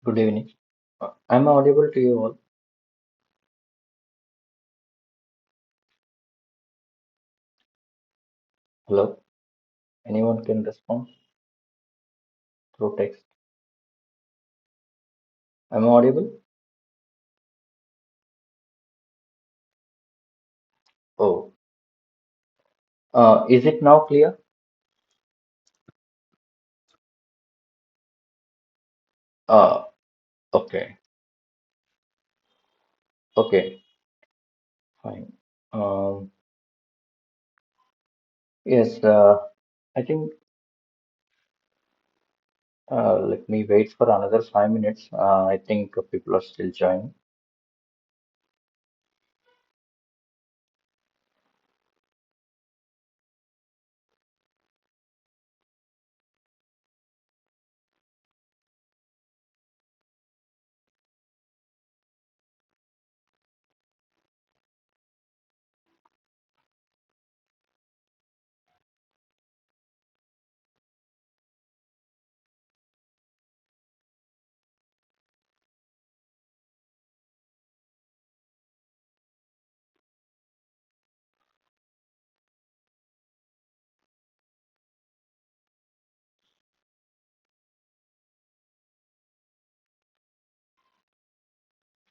Good evening. I'm audible to you all. Hello. Anyone can respond through text. I'm audible. Oh, is it now clear? Uh, okay. Okay. Fine. Um, yes. I think. Let me wait for another 5 minutes. I think people are still joining.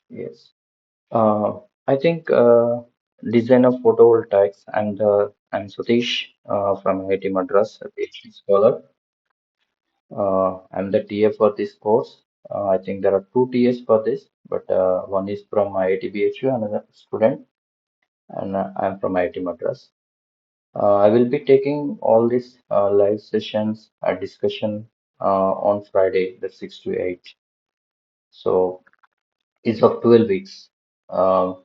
Yes. I think design of photovoltaics and I'm Satish from IIT Madras, a PhD scholar. I'm the TA for this course. I think there are two TAs for this, but one is from IIT BHU, another student, and I'm from IIT Madras. I will be taking all these live sessions, discussion on Friday, the 6 to 8. So it's of 12 weeks. Um,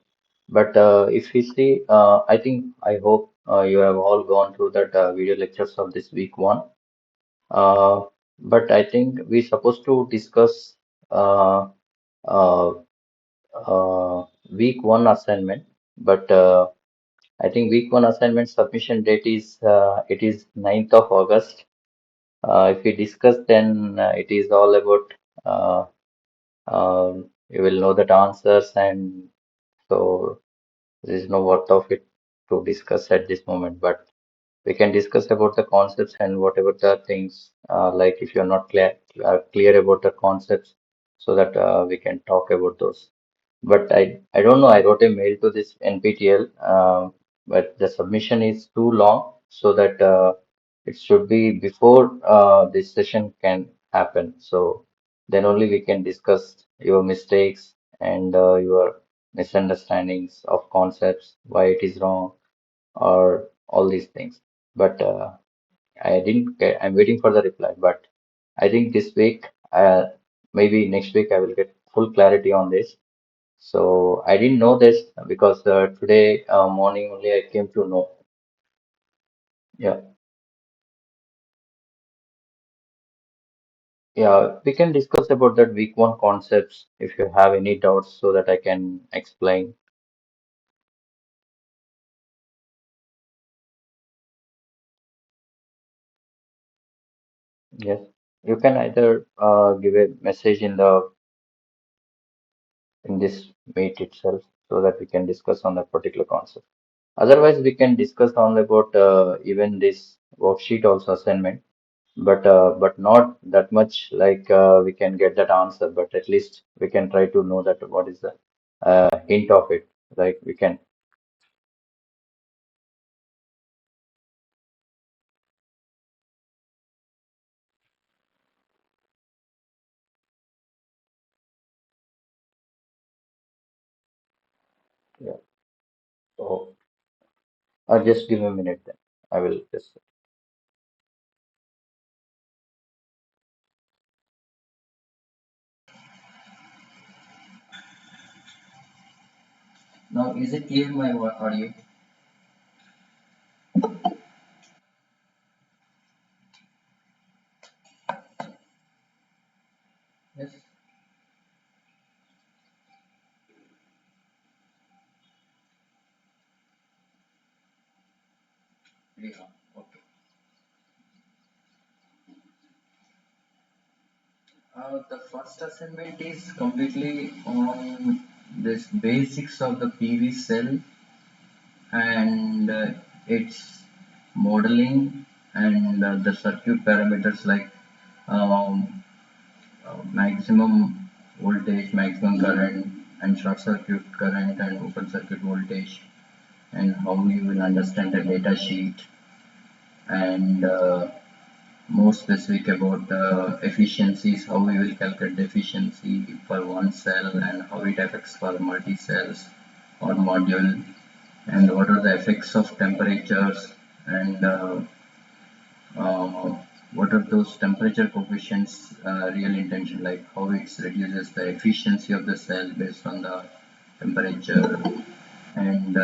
but if we see, I hope you have all gone through that video lectures of this week one. Uh, but I think we're supposed to discuss uh, uh, week one assignment. But I think week one assignment submission date is it is 9th of August. If we discuss, then it is all about you will know that answers, and so there is no worth of it to discuss at this moment. But we can discuss about the concepts and whatever the things like if you're not clear about the concepts, so that we can talk about those. But I don't know. I wrote a mail to this NPTL, but the submission is too long, so that it should be before this session can happen. So then only we can discuss your mistakes and your misunderstandings of concepts, why it is wrong, or all these things. But I didn't get, I'm waiting for the reply. But I think this week, maybe next week, I will get full clarity on this. So I didn't know this because today morning only I came to know. Yeah, yeah, we can discuss about that week one concepts if you have any doubts so that I can explain. Yes, you can either give a message in this meet itself so that we can discuss on that particular concept. Otherwise, we can discuss on about even this worksheet also assignment, but not that much like we can get that answer. But at least we can try to know that what is the hint of it. Like we can, yeah. So just give me a minute then. I will just. Now, is it clear my audio? Yes. Yeah. Okay. The first assignment is completely on this basics of the PV cell and its modeling and the circuit parameters like um, maximum voltage, maximum current, and short circuit current and open circuit voltage, and how you will understand the data sheet and more specific about the efficiencies, how we will calculate the efficiency for one cell and how it affects for multi cells or module, and what are the effects of temperatures and uh, what are those temperature coefficients real intention, like how it reduces the efficiency of the cell based on the temperature, and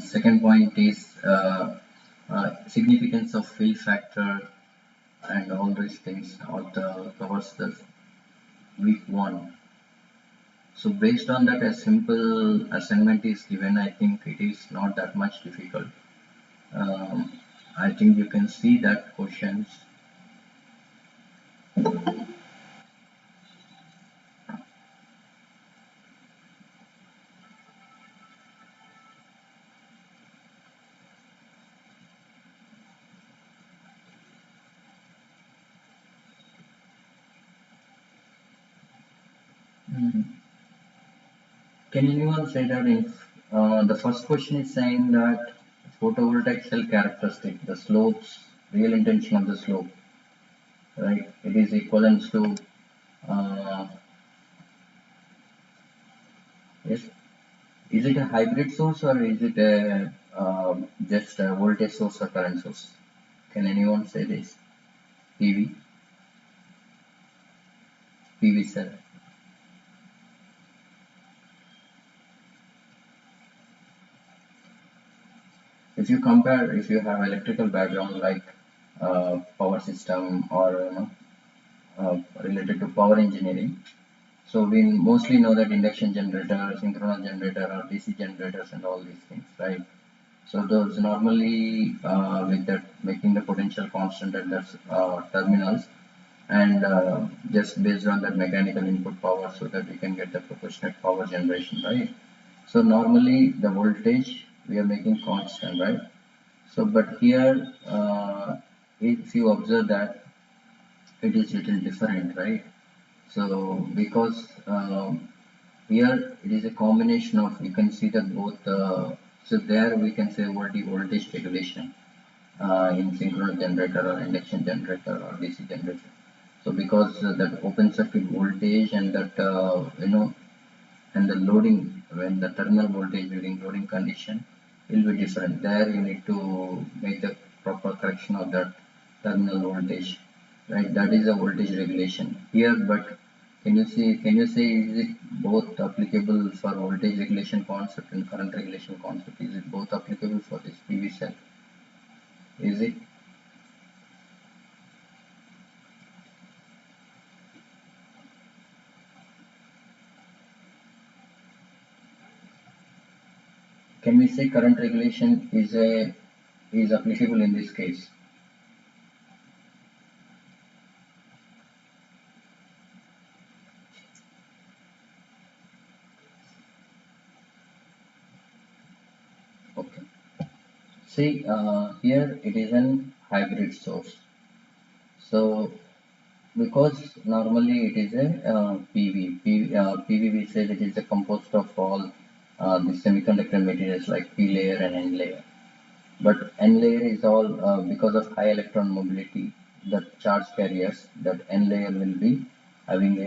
second point is significance of fill factor and all these things all the covers the week one. So based on that, a simple assignment is given. I think it is not that much difficult. Um, I think you can see that questions. Mm. Can anyone say that if the first question is saying that photovoltaic cell characteristic, the slopes, real intention of the slope, right? It is equivalent to uh, yes. Is it a hybrid source or is it a just a voltage source or current source? Can anyone say this? PV, PV cell. If you compare, if you have electrical background like power system or related to power engineering, so we mostly know that induction generator, synchronous generator, or DC generators, and all these things, right? So those normally with that making the potential constant at the terminals, and just based on that mechanical input power, so that we can get the proportionate power generation, right? So normally the voltage we are making constant, right? So but here if you observe that it is little different, right? So because here it is a combination of, you can see that both so there we can say voltage regulation in synchronous generator or induction generator or DC generator. So because that open circuit voltage and that and the loading, when the terminal voltage during loading condition will be different, there you need to make the proper correction of that terminal voltage, right? That is a voltage regulation here. But can you say is it both applicable for voltage regulation concept and current regulation concept? Is it both applicable for this PV cell? Is it? Can we say current regulation is applicable in this case? Okay. See, here it is an hybrid source. So, because normally it is a PV we say that it is a composed of all the semiconductor materials like P layer and N layer. But N layer is all because of high electron mobility, the charge carriers, that N layer will be having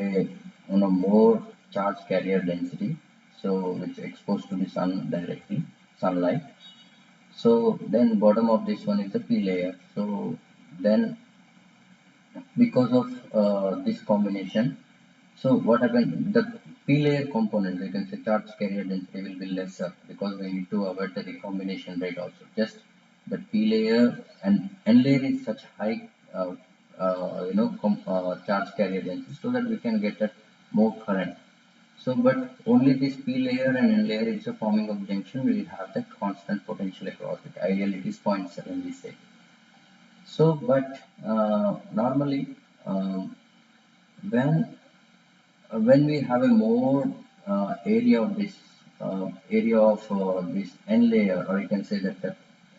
a more charge carrier density, so which exposed to the sun directly, sunlight. So then bottom of this one is the P layer. So then because of this combination, so what happened, the P layer component, you can say charge carrier density will be lesser because we need to avoid the recombination rate also. Just the P layer and N layer is such high charge carrier density so that we can get that more current. So, but only this P layer and N layer is a forming of junction, we will have that constant potential across it. Ideally, it is 0.7 we say. So, but normally um, when when we have a more area of this n layer, or you can say that the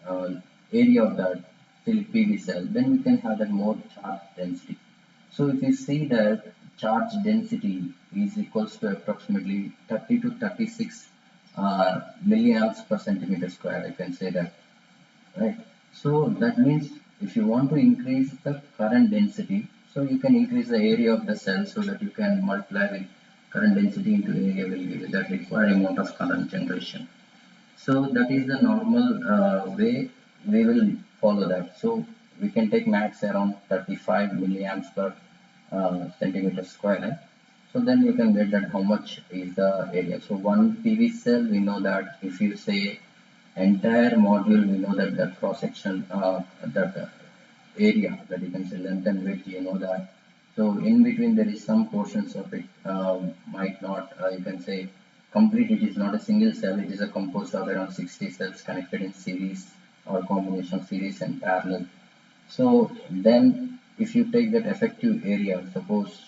uh, area of that PV cell, then we can have that more charge density. So if you see that charge density is equals to approximately 30 to 36 milliamps per centimeter square, I can say that, right? So that means if you want to increase the current density, so you can increase the area of the cell so that you can multiply with current density into area will give you that required amount of current generation. So that is the normal way we will follow that. So we can take max around 35 milliamps per centimeter square. So then you can get that how much is the area. So one PV cell, we know that if you say entire module, we know that the cross section, that area that you can say length and width, you know that. So in between there is some portions of it might not, you can say complete. It is not a single cell. It is a composed of around 60 cells connected in series or combination of series and parallel. So then if you take that effective area, suppose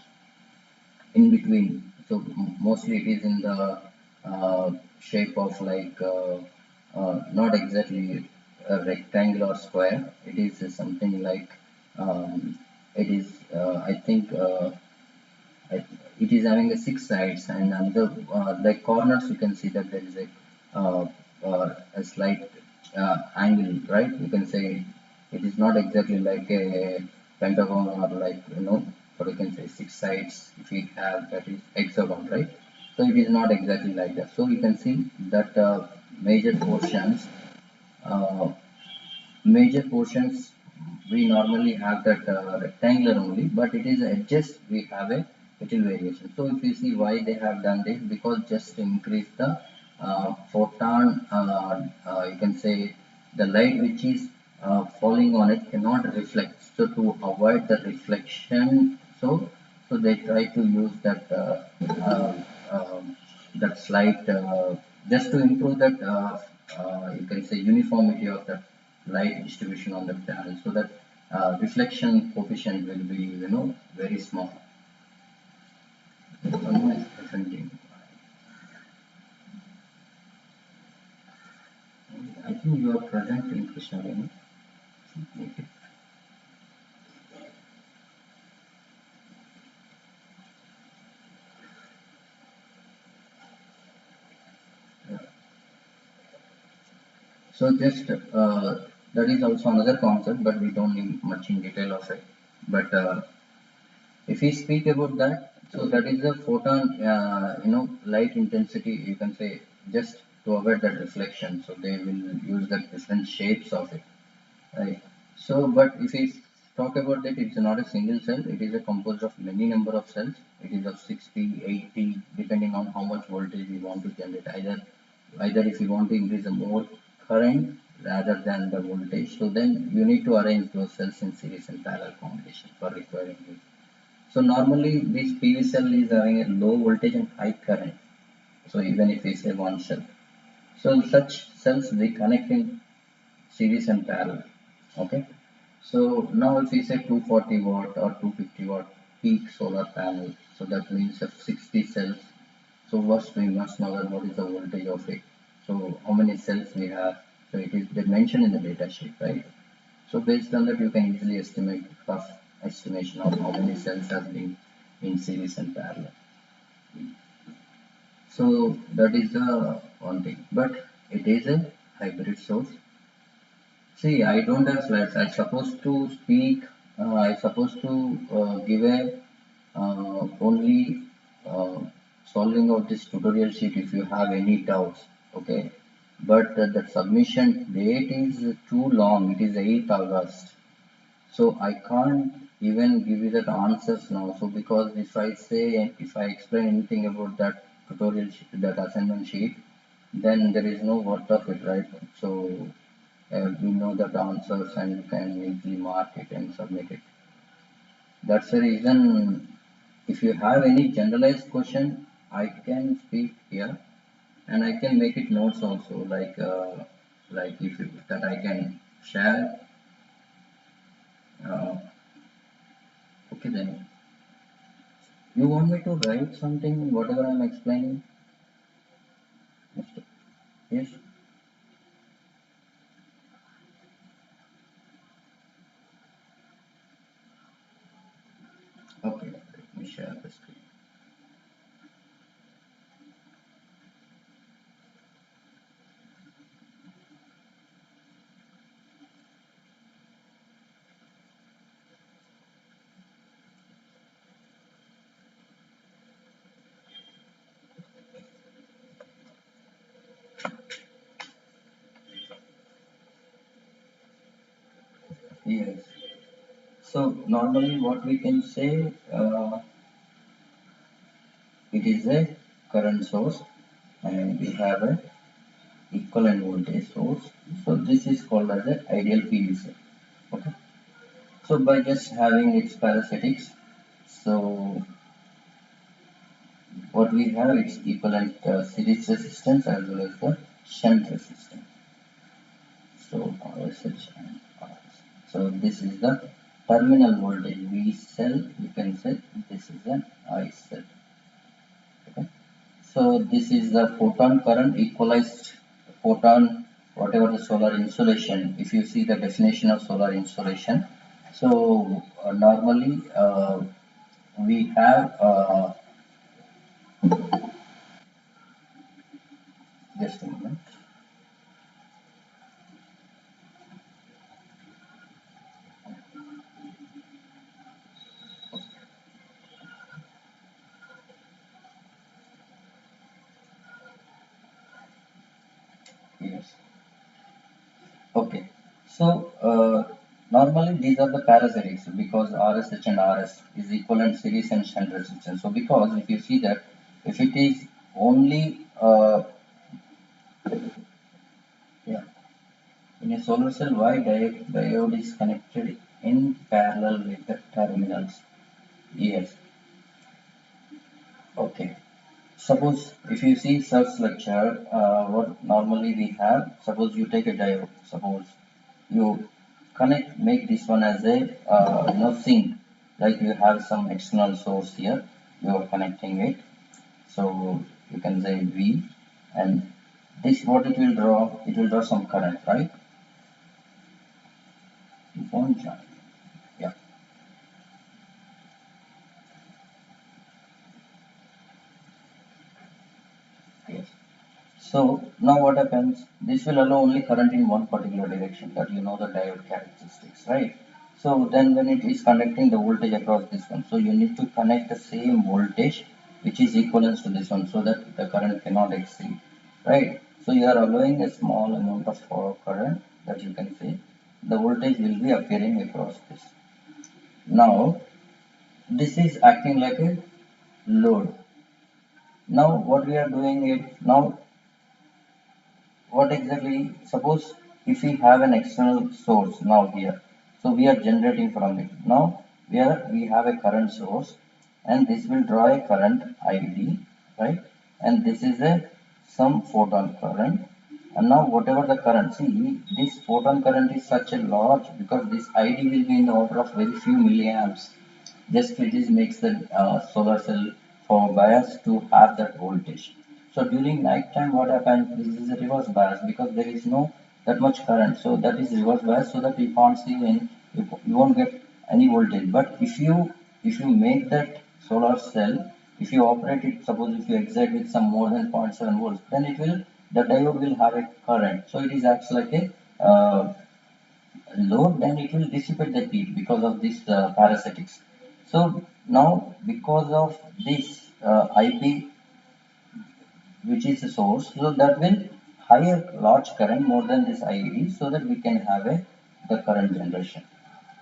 in between. So mostly it is in the shape of like not exactly a rectangle or square. It is something like it is. I think I, it is having a six sides, and another like corners. You can see that there is a slight angle, right? You can say it is not exactly like a pentagon or like what you can say six sides. If we have that is hexagon, right? So it is not exactly like that. So you can see that major portions. Uh, Major portions we normally have that rectangular only, but it is edges we have a little variation. So if you see why they have done this, because just to increase the photon, you can say the light which is falling on it cannot reflect. So to avoid the reflection, so they try to use that uh, that slight just to improve that you can say uniformity of that light distribution on the panel, so that reflection coefficient will be very small. Someone is presenting. I think you are presenting, Krishna. Okay. So just that is also another concept, but we don't need much in detail of it. But if we speak about that, so that is the photon, light intensity. You can say just to avoid that reflection. So they will use the different shapes of it. Right. So, but if we talk about that, it's not a single cell. It is a composed of many number of cells. It is of 60, 80, depending on how much voltage we want to generate. Either if you want to increase the more current rather than the voltage, so then you need to arrange those cells in series and parallel combination for requiring it. So normally this PV cell is having a low voltage and high current. So even if we say one cell, so such cells they connect in series and parallel. Okay. So now if we say 240 watt or 250 watt peak solar panel, so that means of 60 cells. So first we must know that what is the voltage of it. So how many cells we have. So it is they mentioned in the data sheet, right? So based on that you can easily estimate rough estimation of how many cells have been in series and parallel. So that is the one thing. But it is a hybrid source. See, I don't have slides. I supposed to speak. I supposed to give a only uh, solving of this tutorial sheet if you have any doubts. Okay, but the submission date is too long. It is 8th August, so I can't even give you that answers now. So because if I explain anything about that tutorial sheet, that assignment sheet, then there is no worth of it, right? So we know the answers and you can easily mark it and submit it. That's the reason if you have any generalized question, I can speak here and I can make it notes also like if you, that I can share. Uh, okay, explaining. You want me to write something, whatever I'm explaining? Yes? Okay, let me share the screen. Yes. So normally what we can say, it is a current source and we have a equivalent voltage source. So this is called as the ideal PV cell. Okay. So by just having its parasitics, so what we have is equivalent series resistance as well as the shunt resistance. So RSH and RS. So this is the terminal voltage V cell. You can say this is an I cell. Okay. So this is the photon current equalized photon, whatever the solar insolation. If you see the definition of solar insolation, so normally we have just a moment. Yes. Okay. So normally these are the parasitics because RSH and RS is equivalent series and shunt resistance. So because if you see that if it is only yeah, in a solar cell, why diode is connected in parallel with the terminals? Yes. Okay. Suppose if you see such lecture, what normally we have, suppose you take a diode, suppose you connect, make this one as a sink, like you have some external source here, you are connecting it, so you can say V, and this what it will draw some current, right? It won't join. Yeah. Yes. So now what happens? This will allow only current in one particular direction, that you know the diode characteristics, right? So then when it is conducting the voltage across this one, so you need to connect the same voltage which is equivalent to this one so that the current cannot exceed, right? So you are allowing a small amount of current that you can see. The voltage will be appearing across this. Now this is acting like a load. Now what we are doing is now what exactly, suppose if we have an external source now here, so we are generating from it. Now we have a current source and this will draw a current id, right? And this is a some photon current, and now whatever the current, see this photon current is such a large because this id will be in the order of very few milliamps. Just it is makes the solar cell for bias to have that voltage. So during night time, what happens? This is a reverse bias because there is no that much current. So that is reverse bias, so that you can't see any, you won't get any voltage. But if you make that solar cell, if you operate it, suppose if you excite with some more than zero point 0.7 volts, then it will, the diode will have a current. So it is acts like a load, then it will dissipate the heat because of this parasitics. So now because of this IP, which is the source, so that will higher large current more than this IED, so that we can have a the current generation.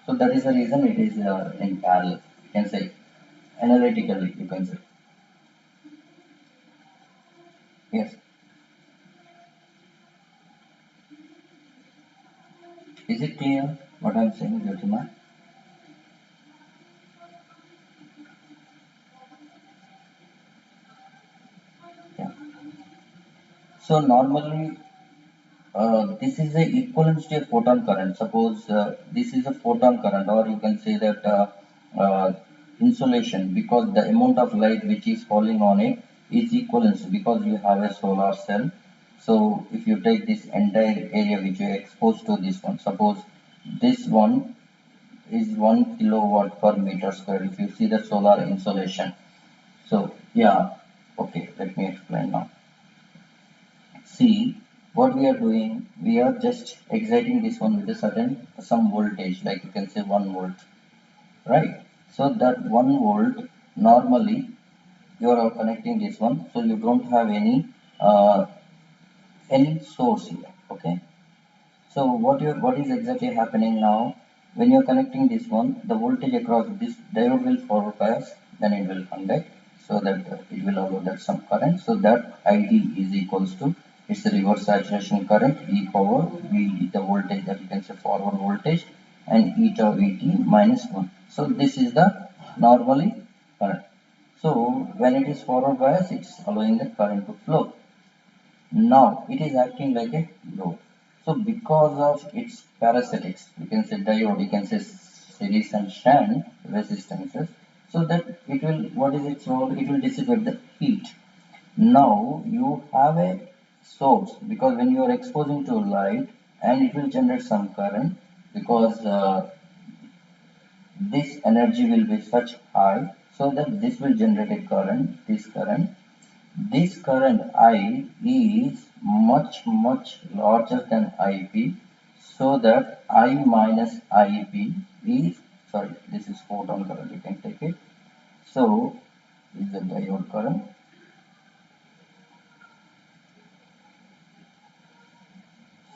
So that is the reason it is in parallel. You can say analytically. You can say yes. Is it clear what I'm saying, Jyotima? Yeah. So normally this is the equivalence to a photon current. Suppose this is a photon current, or you can say that insolation, because the amount of light which is falling on it is equivalent, because you have a solar cell. So if you take this entire area which you expose to this one, suppose this one is 1 kilowatt per meter square, if you see the solar insolation. So yeah, okay, let me explain now. See, what we are doing, we are just exciting this one with a certain some voltage, like you can say 1 volt, right? So that 1 volt, normally you are connecting this one, so you don't have uh, any source here, okay? So what is exactly happening now? When you are connecting this one, the voltage across this diode will forward bias, then it will conduct, so that it will allow that some current. So that ID is equals to its reverse saturation current E power V, the voltage that you can say forward voltage, and E tau VT minus 1. So this is the normally current. So when it is forward bias, it's allowing the current to flow. Now it is acting like a load. So because of its parasitics, you can say diode, you can say series and shunt resistances, so that it will, what is its role? It will dissipate the heat. Now you have a source, because when you are exposing to light, and it will generate some current, because this energy will be such high, so that this will generate a current, this current I is much larger than IP, so that I minus IP is, sorry, this is photon current, you can take it. So is the diode current.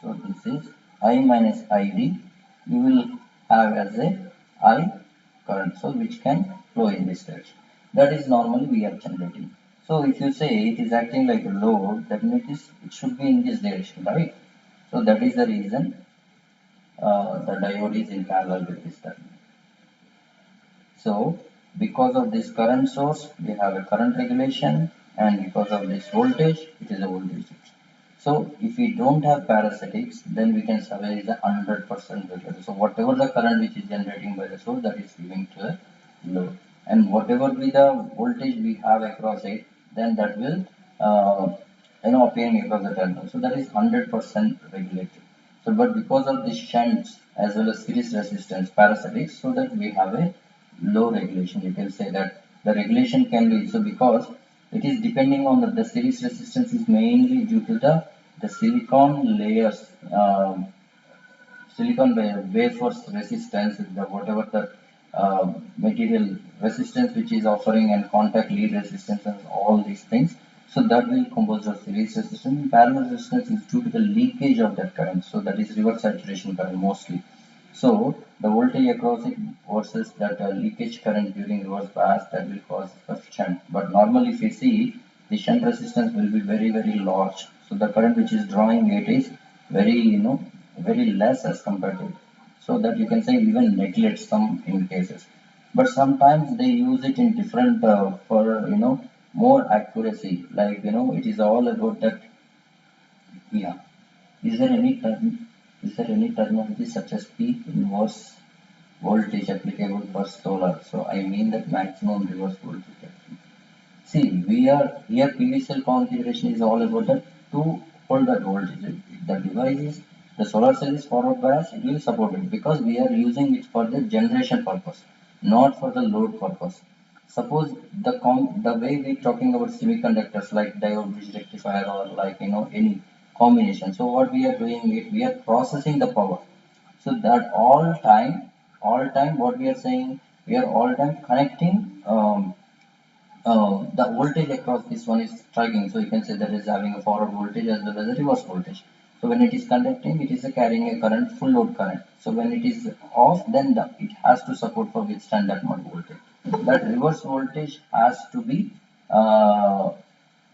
So this is I minus ID. You will have as a I current, so which can flow in this direction. That is normally we are generating. So if you say it is acting like a load, that means it should be in this direction, right? So that is the reason the diode is in parallel with this terminal. So because of this current source, we have a current regulation, and because of this voltage, it is a voltage source. So if we don't have parasitics, then we can survey the 100% regulator. So whatever the current which is generating by the source, that is giving to the load, and whatever be the voltage we have across it, then that will appearing across the terminal. So that is 100% regulated. So but because of this shunts as well as series resistance parasitics, so that we have a low regulation. You can say that the regulation can be, so because it is depending on the series resistance is mainly due to the silicon layers, silicon wafers resistance, the whatever the material resistance which is offering, and contact lead resistance, and all these things. So that will compose the series resistance. Parallel resistance is due to the leakage of that current. So that is reverse saturation current mostly. So the voltage across it versus that leakage current during reverse bias, that will cause a shunt. But normally if you see, the shunt resistance will be very large. So the current which is drawing it is very, very less as compared to it. So that you can say even neglect some in cases. But sometimes they use it in different for more accuracy. Like it is all about that. Yeah. Is there any term? Is there any terminology such as peak inverse voltage applicable for solar? So I mean that maximum reverse voltage. See, we are here PV cell configuration is all about the to hold that voltage. If the device is, the solar cell is forward bias, it will support it, because we are using it for the generation purpose, not for the load purpose. Suppose the way we talking about semiconductors like diode bridge rectifier, or like any combination. So what we are doing it, we are processing the power. So that all time what we are saying, we are all time connecting the voltage across this one is striking. So you can say that is having a forward voltage as well as a reverse voltage. So when it is conducting, it is carrying a current, full load current. So when it is off, then it has to support for withstand that much voltage. That reverse voltage uh,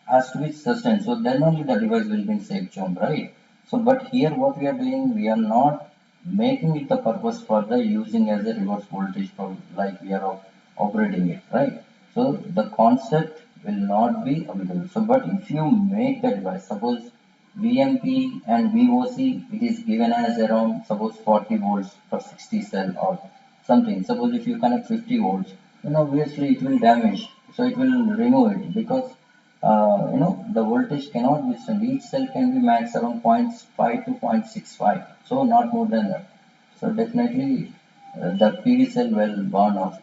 has to be sustained. So then only the device will be in safe zone, right? So but here what we are doing, we are not making it the purpose for the using as a reverse voltage for like we are operating it, right? So the concept will not be available. So but if you make the device, suppose VMP and VOC, it is given as around suppose 40 volts per 60 cell or something. Suppose if you connect 50 volts, then obviously it will damage. So it will remove it because the voltage cannot withstand. Each cell can be max around zero point 0.5 to 0.65, so not more than that. So definitely the PV cell will burn off.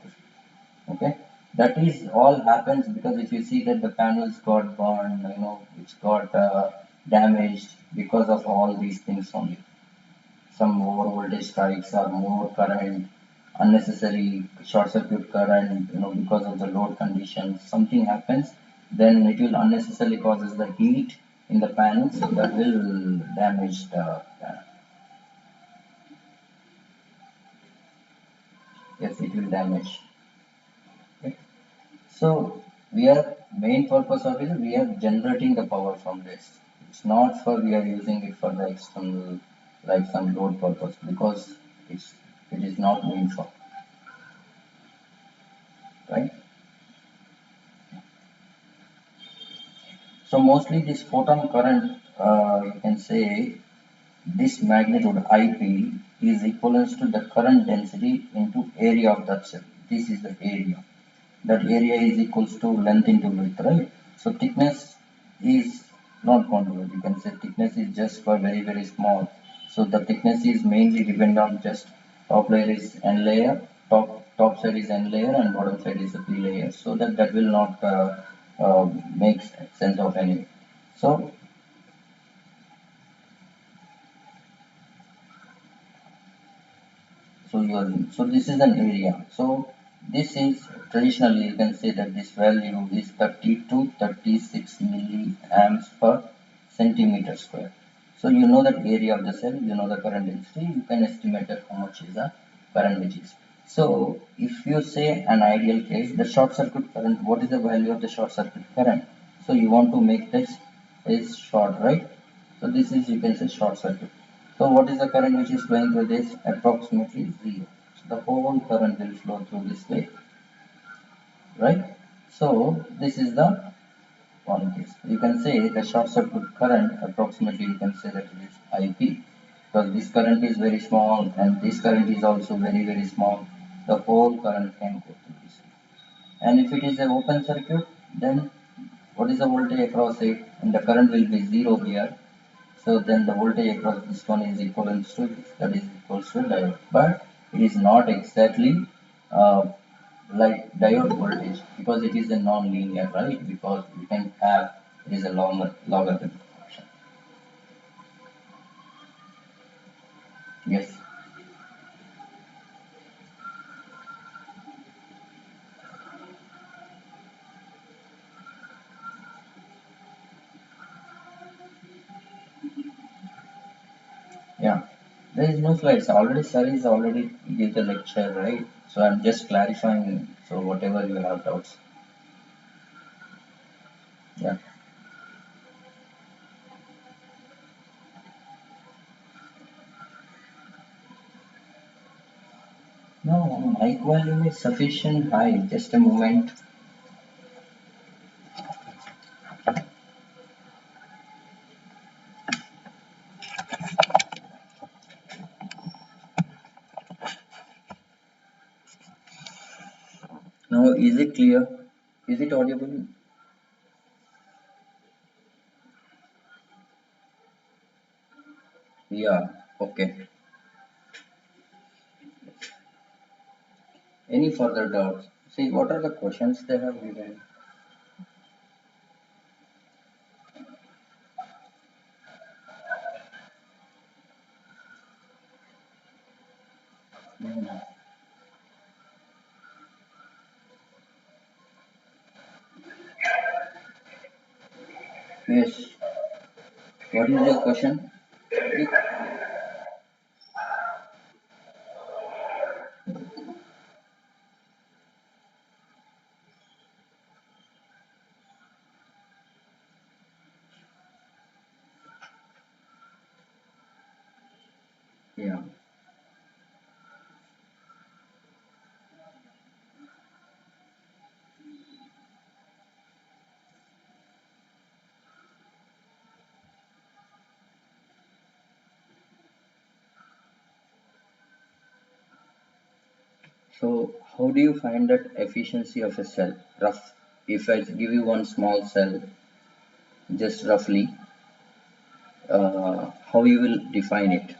Okay, that is all happens because if you see that the panels got burned, it's got damaged because of all these things only. Some more voltage spikes or more current, unnecessary short circuit current, because of the load conditions, something happens, then it will unnecessarily causes the heat in the panel, so that will damage the panel. Yes, it will damage. Okay. So we are main purpose of it, we are generating the power from this. It's not for we are using it for the external like some load purpose because it's it is not meant for, right? So mostly this photon current, you can say this magnitude IP is equivalent to the current density into area of that cell. This is the area. That area is equals to length into width, right? So thickness is not controlled. You can say thickness is just for very, very small. So the thickness is mainly depend on just top layer is N layer, top side is N layer and bottom side is a P layer. So that will not make sense of any. So so this is an area. So this is traditionally you can say that this value is 30 to 36 milliamps per centimeter square. So you know that area of the cell, you know the current density, you can estimate that how much is the current which is. So if you say an ideal case, the short circuit current, what is the value of the short circuit current? So you want to make this is short, right? So this is you can say short circuit. So what is the current which is flowing through this? Approximately zero. So the whole current will flow through this way, right? So this is the one case. You can say the short circuit current approximately you can say that it is IP because this current is very small and this current is also very very small. The whole current can go through this. And if it is an open circuit, then what is the voltage across it? And the current will be zero here. So then the voltage across this one is equivalent to this, that is equals to diode. But it is not exactly uh, like diode voltage because it is a non-linear, right? Because you can have it is a longer logarithm function. Yes. Yeah. There is no slides. Already sir is already give the lecture, right? So I'm just clarifying. So whatever you have doubts. Yeah. No, mic volume is sufficient high. Just a moment. Now is it clear? Is it audible? Yeah, okay. Any further doubts? See, what are the questions they have given? Hmm. Yes. What is your question? Yeah. So how do you find that efficiency of a cell? Rough. If I give you one small cell, just roughly, how you will define it?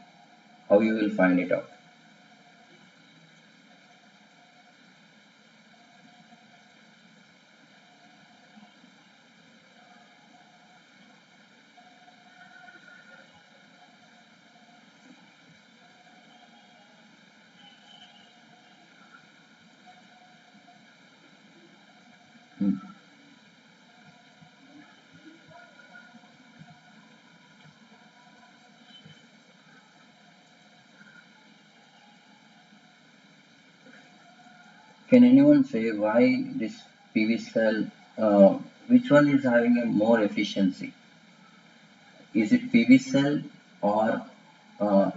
How you will find it out? Hmm. Can anyone say why this PV cell, which one is having a more efficiency? Is it PV cell or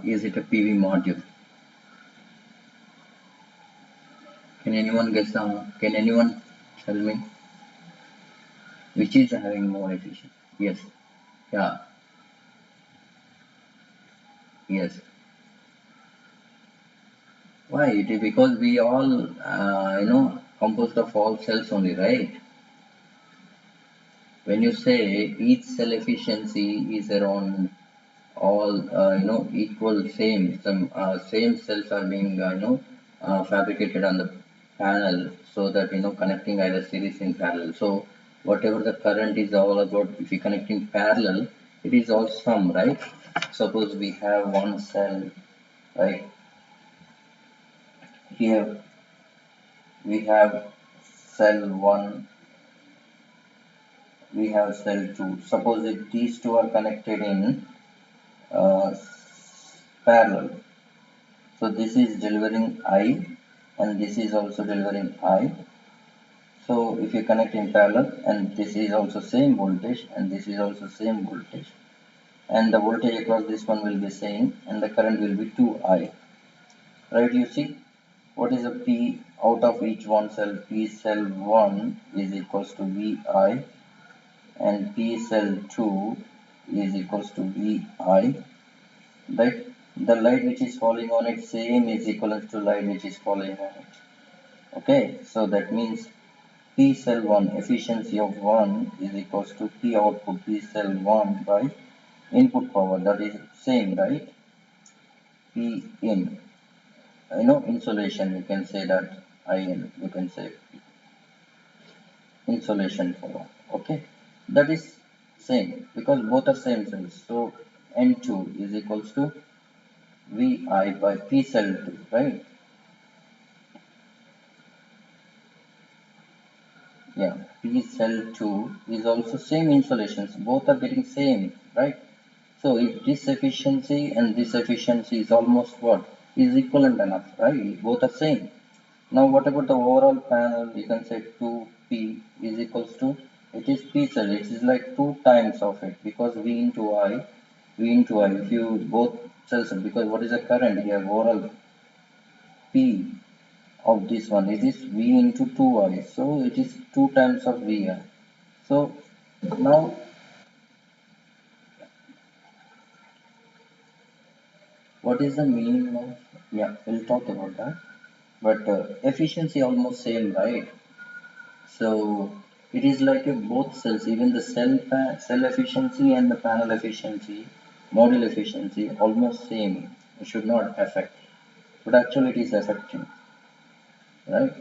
is it a PV module? Can anyone guess? Can anyone tell me which is having more efficiency? Yes. Yeah. Yes. Why? It is because we all, composed of all cells only, right? When you say each cell efficiency is around all, equal, some same cells are being, fabricated on the panel so that, connecting either series in parallel. So whatever the current is all about, if you connect in parallel, it is all sum, right? Suppose we have one cell, right? Here we have cell 1, we have cell 2. Suppose if these two are connected in uh, parallel, so this is delivering I and this is also delivering I. So if you connect in parallel and this is also same voltage and this is also same voltage and the voltage across this one will be same and the current will be 2I. Right, you see what is a P out of each one cell? P cell 1 is equals to VI and P cell 2 is equals to VI. Right? The light which is falling on it same is equivalent to light which is falling on it. Okay, so that means P cell 1 efficiency of 1 is equals to P output P cell 1 by input power, that is same, right? P in, insolation, you can say that IN, you can say insolation power. Okay, that is same because both are same cells. So N2 is equals to VI by P cell 2, right? Yeah, P cell 2 is also same insulations. Both are getting same, right? So if this efficiency and this efficiency is almost what? Is equivalent enough, right? Both are same. Now what about the overall panel? You can say 2P is equals to, it is P cell. It is like 2 times of it because V into I, V into I. If you both cells, because what is the current here? Overall P of this one, it is V into 2I. So it is 2 times of VI. So now what is the meaning of, yeah, we'll talk about that. But efficiency almost same, right? So it is like a both cells, even the cell efficiency and the panel efficiency, module efficiency, almost same. It should not affect, but actually it is affecting, right?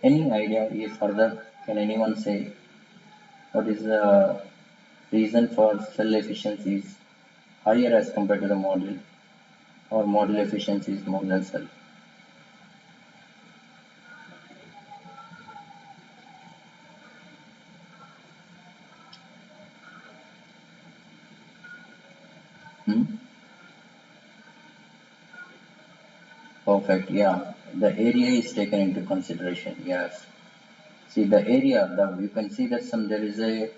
Any idea if further? Can anyone say what is the reason for cell efficiency is higher as compared to the module, or module efficiency is more than cell? Hmm? Perfect. Yeah, the area is taken into consideration. Yes. See the area, you can see that there is a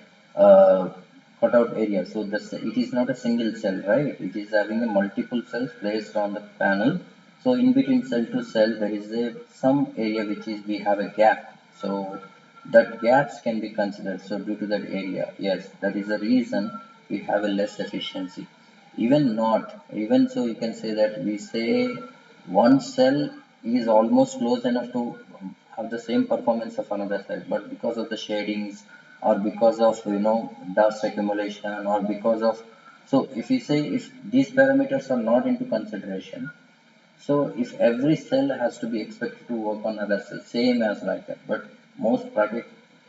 cutout area. So it is not a single cell, right? It is having a multiple cells placed on the panel. So in between cell to cell, there is some area which is we have a gap. So that gaps can be considered. So due to that area, yes, that is the reason we have a less efficiency. Even not, even so, you can say that we say one cell is almost close enough to have the same performance of another cell, but because of the shadings or because of dust accumulation or because of, so if we say if these parameters are not into consideration, so if every cell has to be expected to work on other cell, same as like that. But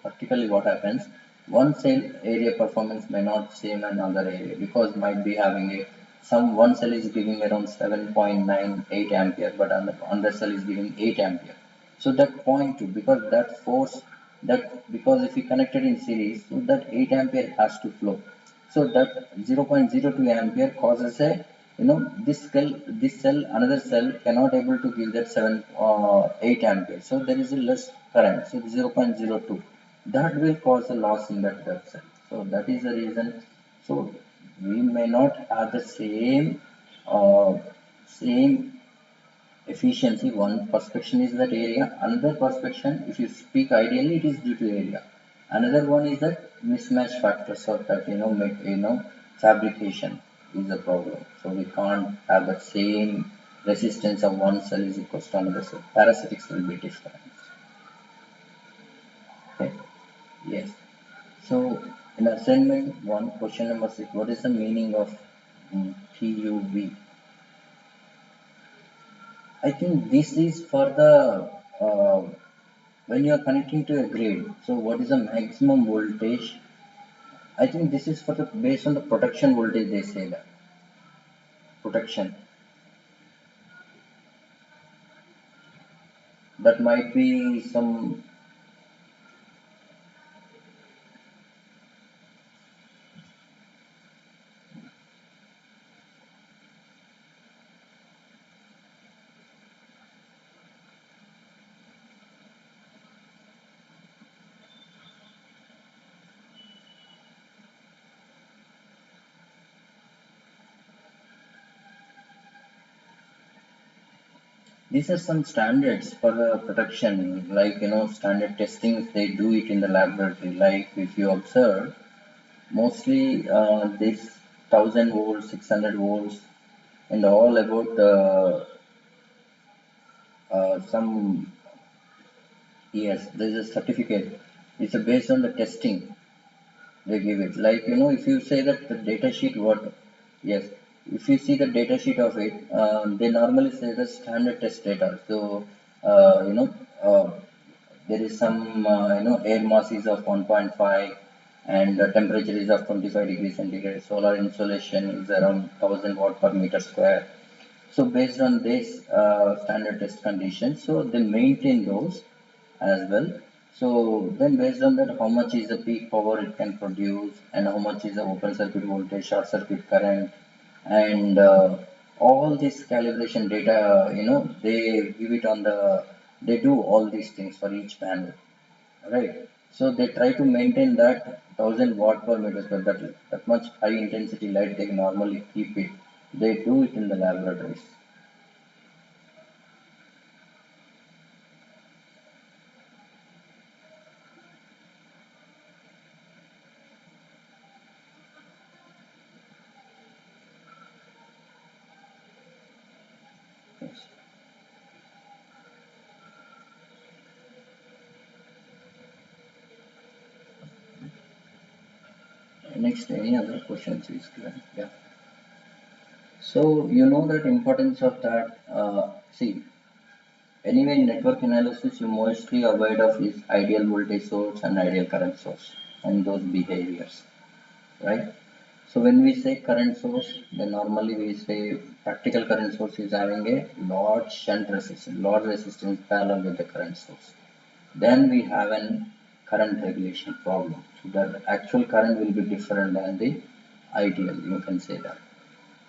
practically what happens, one cell area performance may not same another area because might be having a some one cell is giving around 7.98 ampere, but another cell is giving 8 ampere. So that point two, because that force that because if we connected in series, so that 8 ampere has to flow. So that 0.02 ampere causes a this cell another cell cannot able to give that 8 ampere, so there is a less current, so 0.02 that will cause a loss in that cell. So that is the reason. So we may not have the same efficiency. One perspection is that area, another perspection if you speak ideally it is due to area, another one is that mismatch factors of that fabrication is the problem. So we can't have the same resistance of one cell is equals to another cell, parasitics will be different. Okay. Yes. So in assignment one, question number 6, what is the meaning of TUV? I think this is for the when you are connecting to a grid. So what is the maximum voltage? I think this is for the based on the protection voltage. They say that protection, that might be some. These are some standards for protection, like standard testings. They do it in the laboratory. Like if you observe, mostly this 1000 volts, 600 volts, and all about some. Yes, there is a certificate. It's based on the testing they give it. Like if you say that the data sheet, what? Yes, if you see the data sheet of it, they normally say the standard test data. So uh, you know uh, there is some air mass is of 1.5 and the temperature is of 25 degrees centigrade. Solar insolation is around 1000 watt per meter square. So based on this standard test conditions, so they maintain those as well. So then based on that, how much is the peak power it can produce and how much is the open circuit voltage, short circuit current, and all this calibration data, they give it on they do all these things for each panel, right? So they try to maintain that 1000 watt per meter square, that much high intensity light they normally keep it. They do it in the laboratories. Yes. Next, any other questions is clear? Yeah. So you know that importance of that. See, anyway, in network analysis, you mostly avoid of is ideal voltage source and ideal current source and those behaviors, right? So when we say current source, then normally we say practical current source is having a large resistance parallel with the current source. Then we have an current regulation problem. So the actual current will be different than the ideal. You can say that.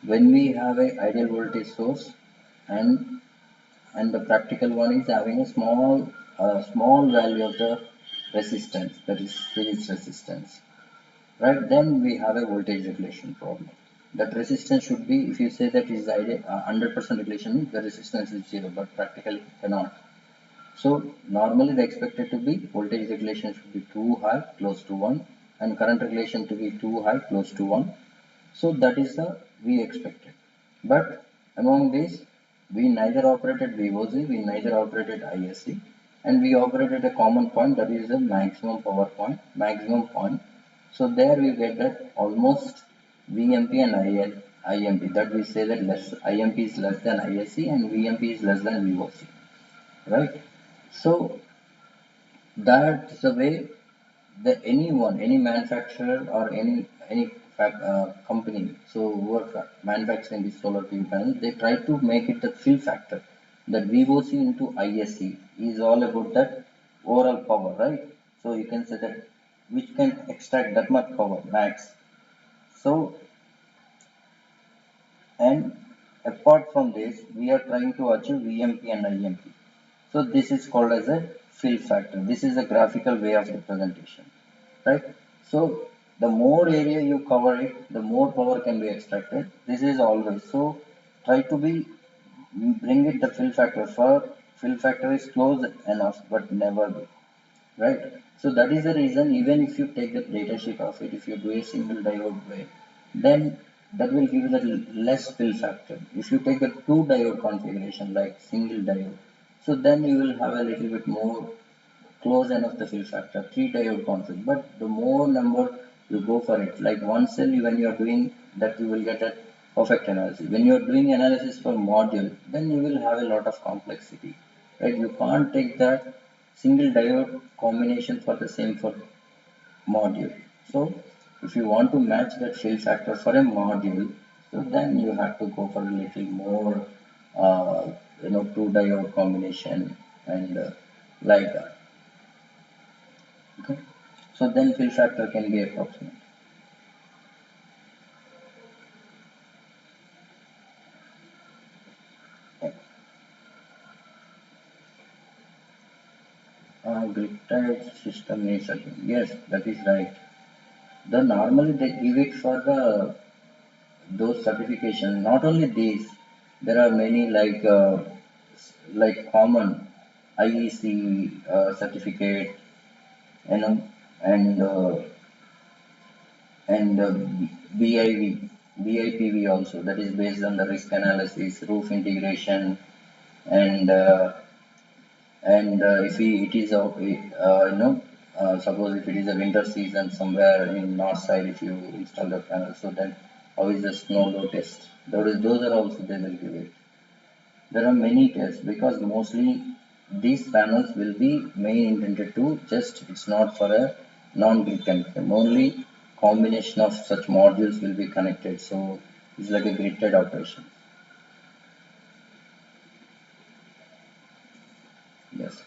When we have a ideal voltage source and the practical one is having a small value of the resistance, that is series resistance, right? Then we have a voltage regulation problem. That resistance should be, if you say that is ideal 100% regulation means the resistance is zero, but practically cannot. So normally the expected to be voltage regulation should be too high close to 1 and current regulation to be too high close to 1. So that is the we expected. But among these, we neither operated VOC, we neither operated ISC, and we operated a common point that is the maximum power point, maximum point. So there we get that almost VMP and IMP, that we say that less IMP is less than ISC and VMP is less than VOC, right? So that's the way the anyone, any manufacturer or any company, so who are manufacturing these solar PV panels, they try to make it the fill factor. That VOC into ISC is all about that overall power, right? So you can say that which can extract that much power max. So and apart from this, we are trying to achieve VMP and IMP. So this is called as a fill factor. This is a graphical way of representation, right? So the more area you cover it, the more power can be extracted. This is always so. Try to be bring it the fill factor. For fill factor is close enough, but never be right. So that is the reason. Even if you take the data sheet of it, if you do a single diode way, then that will give you the less fill factor. If you take a two diode configuration like single diode, so then you will have a little bit more close enough the fill factor, three diode config. But the more number you go for it, like one cell when you are doing that, you will get a perfect analysis. When you are doing analysis for module, then you will have a lot of complexity, right? You can't take that single diode combination for the same for module. So if you want to match that fill factor for a module, so then you have to go for a little more, two diode combination and like that. Okay. So then fill factor can be approximate. Grid-tied system needs again. Yes, that is right. The normally they give it for the those certifications. Not only these, there are many like common IEC certificate, you know, and BIV, BIPV also. That is based on the risk analysis, roof integration, and if it is a suppose if it is a winter season somewhere in north side, if you install the panel, so then how is the snow load test? Those are also they will give it. There are many tests because mostly these panels will be main intended to just, it's not for a non-grid connection. Only combination of such modules will be connected. So it's like a grid-tied operation. Yes.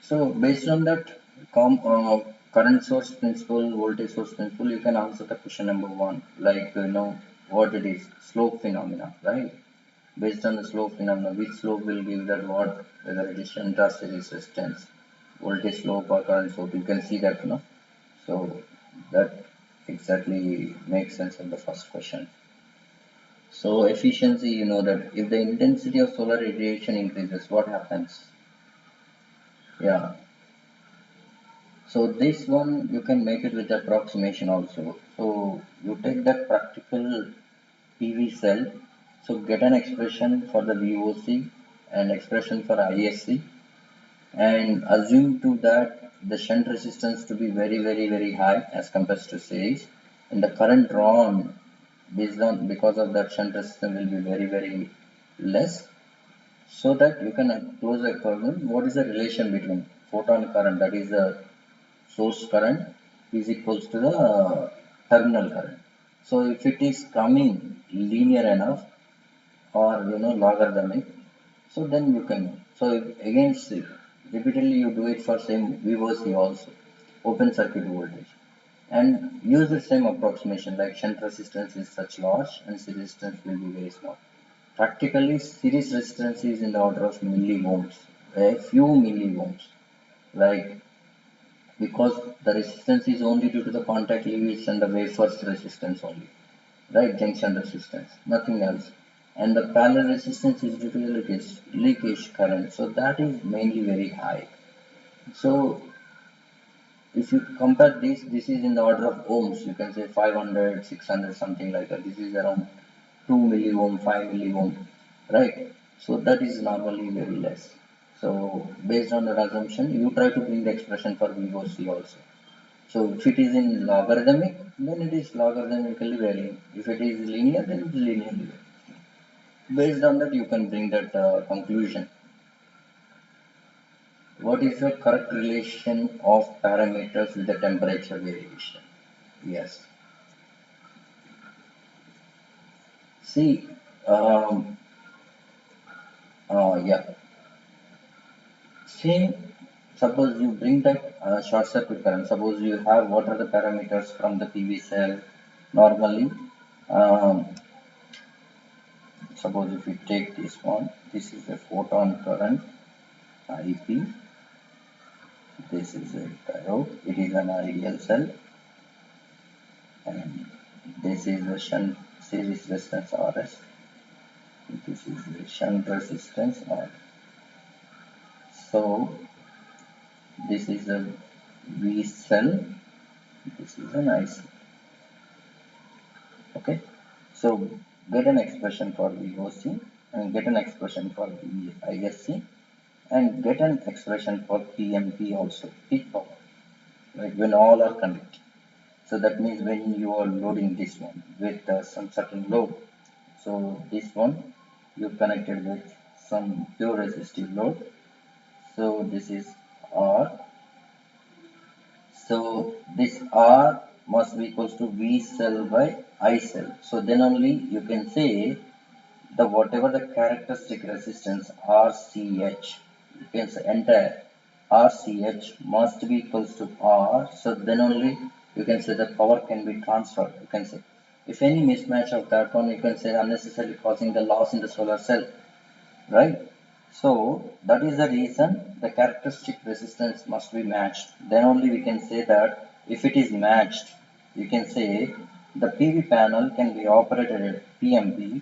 So based on that current source principle, voltage source principle, you can answer the question number one, like what it is, slope phenomena, right? Based on the slope phenomena, which slope will give that what, whether it is shunt or series resistance, voltage slope or current slope, you can see that, So that exactly makes sense of the first question. So efficiency, you know that if the intensity of solar radiation increases, what happens? Yeah, so this one you can make it with approximation also. So you take that practical PV cell, so get an expression for the VOC and expression for ISC, and assume to that the shunt resistance to be very very very high as compared to series, and the current drawn based on because of that shunt resistance will be very very less, so that you can close the equation. What is the relation between photon current, that is the source current, is equals to the terminal current. So if it is coming linear enough or logarithmic, so then you can. So if against repeatedly you do it for same VOC also, open circuit voltage, and use the same approximation like shunt resistance is such large and series resistance will be very small. Practically series resistance is in the order of milliohms, a few milliohms, like because the resistance is only due to the contact leads and the wafer's resistance only, right? Junction resistance, nothing else. and the parallel resistance is due to the leakage current. So that is mainly very high. So if you compare this, this is in the order of ohms. You can say 500, 600, something like that. This is around 2 milliohm, 5 milliohm, right? So that is normally very less. So based on that assumption, you try to bring the expression for VOC also. So if it is in logarithmic, then it is logarithmically varying. If it is linear, then it is linearly varying. Based on that, you can bring that conclusion. What is the correct relation of parameters with the temperature variation? Yes. See, um, yeah. Same. Suppose you bring that short circuit current. Suppose you have what are the parameters from the PV cell normally. Um, Suppose if we take this one, this is a photon current IP. This is a diode. It is an ideal cell, and this is a shunt series resistance RS. This is the shunt resistance R. So this is a V cell. This is an IC. Okay. So get an expression for VOC and get an expression for ISC and get an expression for PMP also, peak power, like when all are connected. So that means when you are loading this one with some certain load. So this one you connected with some pure resistive load. So this is R. So this R must be equals to V cell by I cell. So then only you can say the whatever the characteristic resistance RCH, you can say entire RCH must be equals to R. So then only you can say the power can be transferred. You can say if any mismatch of that one, you can say unnecessarily causing the loss in the solar cell, right? So that is the reason the characteristic resistance must be matched. Then only we can say that if it is matched, you can say the PV panel can be operated at PMP,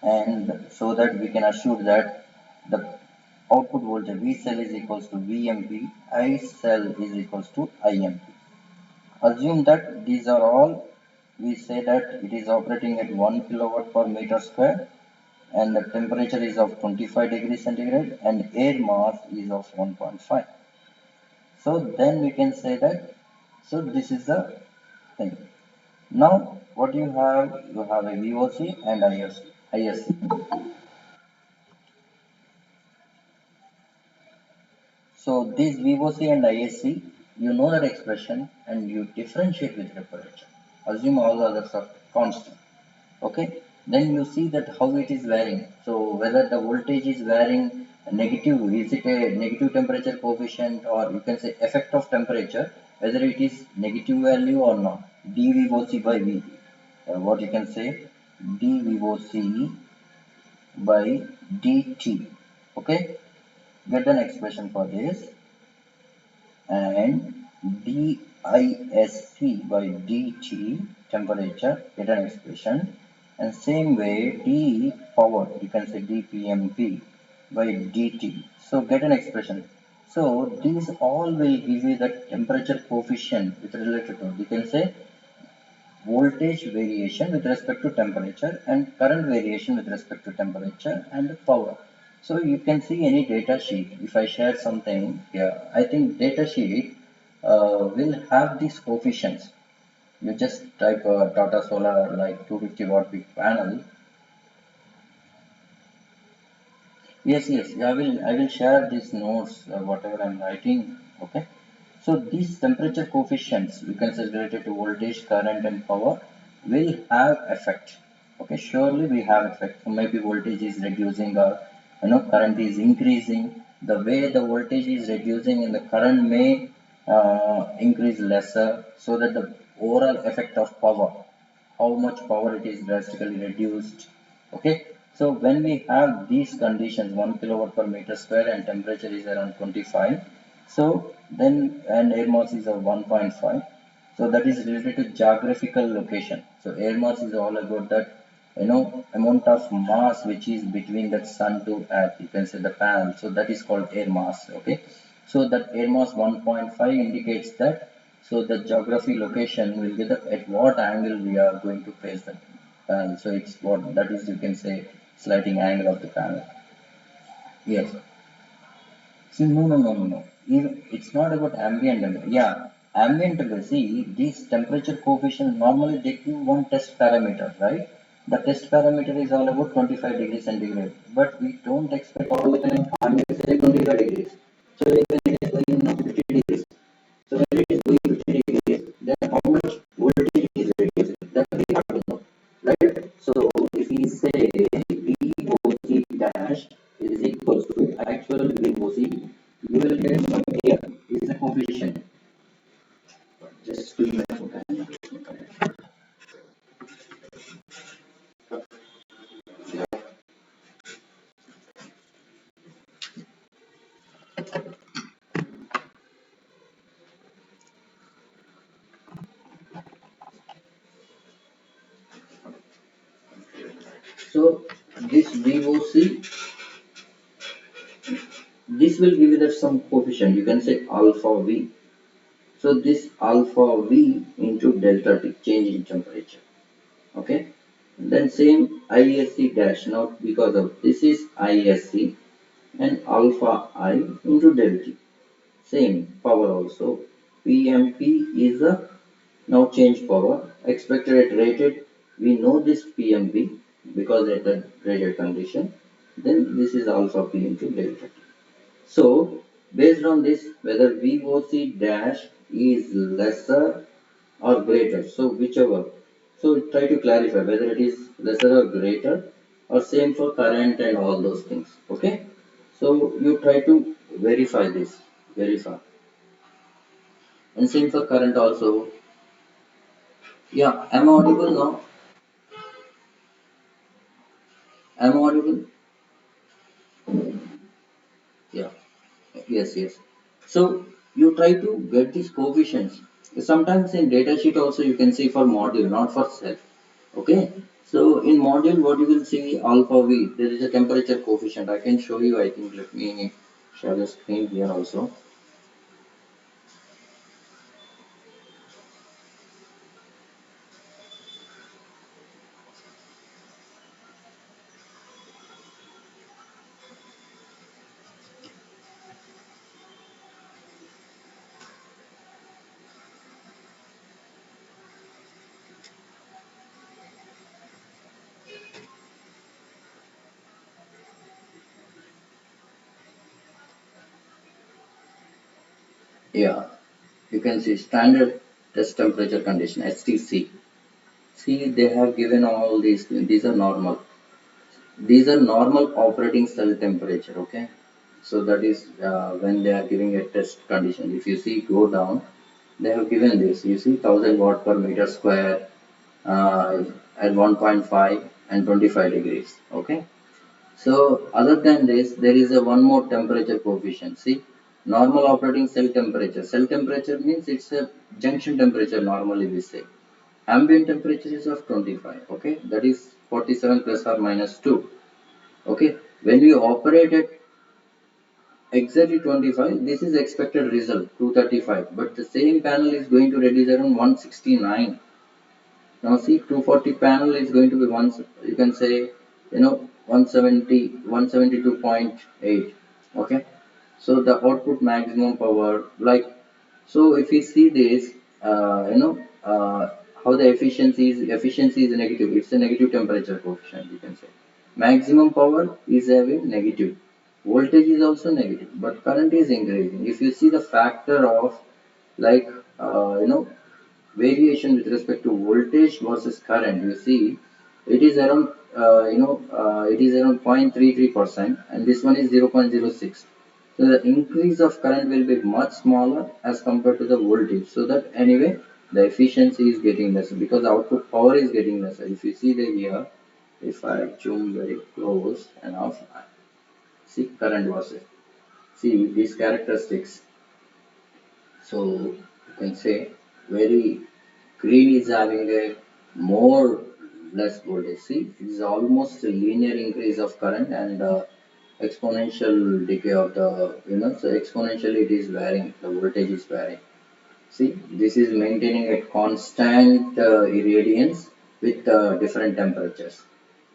and so that we can assure that the output voltage V cell is equals to VMP, I cell is equals to IMP. Assume that these are all, we say that it is operating at 1 kilowatt per meter square and the temperature is of 25 degrees centigrade and air mass is of 1.5. So then we can say that, so this is the thing. Now what you have a VOC and ISC. So this VOC and ISC, you know that expression and you differentiate with temperature. Assume all others are constant. Okay. Then you see that how it is varying. So whether the voltage is varying negative, is it a negative temperature coefficient or you can say effect of temperature, whether it is negative value or not. dVOC by V. What you can say dVOC by dt. Okay. Get an expression for this and DISC by dt temperature, get an expression, and same way D power, you can say dPMP by dt. So get an expression. So these all will give you the temperature coefficient with related to, you can say voltage variation with respect to temperature and current variation with respect to temperature and power. So you can see any data sheet. If I share something here, I think data sheet will have these coefficients. You just type Tata Solar like 250 watt peak panel. Yes, yes, I will share these notes, whatever I'm writing. Okay. So these temperature coefficients, you can say related to voltage, current, and power, will have effect. Okay, surely we have effect. So maybe voltage is reducing or current is increasing. The way the voltage is reducing and the current may increase lesser, so that the overall effect of power, how much power it is drastically reduced. Okay, so when we have these conditions, 1 kilowatt per meter square and temperature is around 25, so then and air mass is of 1.5. So that is related to geographical location. So air mass is all about that amount of mass which is between that sun to earth, you can say the panel. So that is called air mass. Okay. So that air mass 1.5 indicates that. So the geography location will be the at what angle we are going to place the panel. So it's what that is, you can say, sliding angle of the panel. Yes. See, no, no, no, no, no. It's not about ambient temperature. Yeah, ambient temperature. See, these temperature coefficient normally they give one test parameter, right? The test parameter is all about 25 degrees centigrade, but we don't expect all the time ambient say 25 degrees. So when it is going now 50 degrees, so when it is going 50 degrees, then how much voltage is reducing? That we have to know, right? So if we say VOC dash is equals to actual VOC, you will get some here is the coefficient. Just give me a second. So this VOC, this will give you that some coefficient. You can say alpha V. So this alpha V into delta T, change in temperature. Okay. Then same ISC dash. Now because of this is ISC and alpha I into delta T. Same power also. PMP is the now change power. Expected at rated. We know this PMP because at the rated condition. Then this is alpha P into delta T. So based on this, whether VOC dash is lesser or greater, so whichever. So try to clarify whether it is lesser or greater or same for current and all those things. Okay. So you try to verify, and same for current also. Yeah, I'm audible now. I'm audible. Yeah. Yes, yes. So you try to get these coefficients. Sometimes in data sheet also you can see for module, not for cell. Okay. So in module, what you will see alpha V, there is a temperature coefficient. I can show you. I think let me share the screen here also. Yeah, you can see standard test temperature condition STC. See, they have given all these. These are normal. These are normal operating cell temperature. Okay. So that is when they are giving a test condition. If you see, go down, they have given this. You see, 1000 watt per meter square at 1.5 and 25 degrees. Okay. So other than this, there is a one more temperature coefficient. See, normal operating cell temperature. Cell temperature means it's a junction temperature. Normally we say ambient temperature is of 25. Okay, that is 47 plus or minus 2. Okay, when we operate at exactly 25, this is expected result 235, but the same panel is going to reduce around 169. Now see, 240 panel is going to be one, you can say, 170, 172.8. Okay, so the output maximum power, like, so if you see this, how the efficiency is negative. It's a negative temperature coefficient. You can say maximum power is having negative. Voltage is also negative, but current is increasing. If you see the factor of like uh, you know variation with respect to voltage versus current, you see it is around it is around 0.33%, and this one is 0.06. So the increase of current will be much smaller as compared to the voltage. So that anyway, the efficiency is getting lesser because the output power is getting lesser. If you see the here, if I zoom very close and off, see current versus, see these characteristics. So you can say very green is having a more less voltage. See, it is almost a linear increase of current and exponential decay of the, so exponentially it is varying, the voltage is varying. See, this is maintaining a constant irradiance with different temperatures.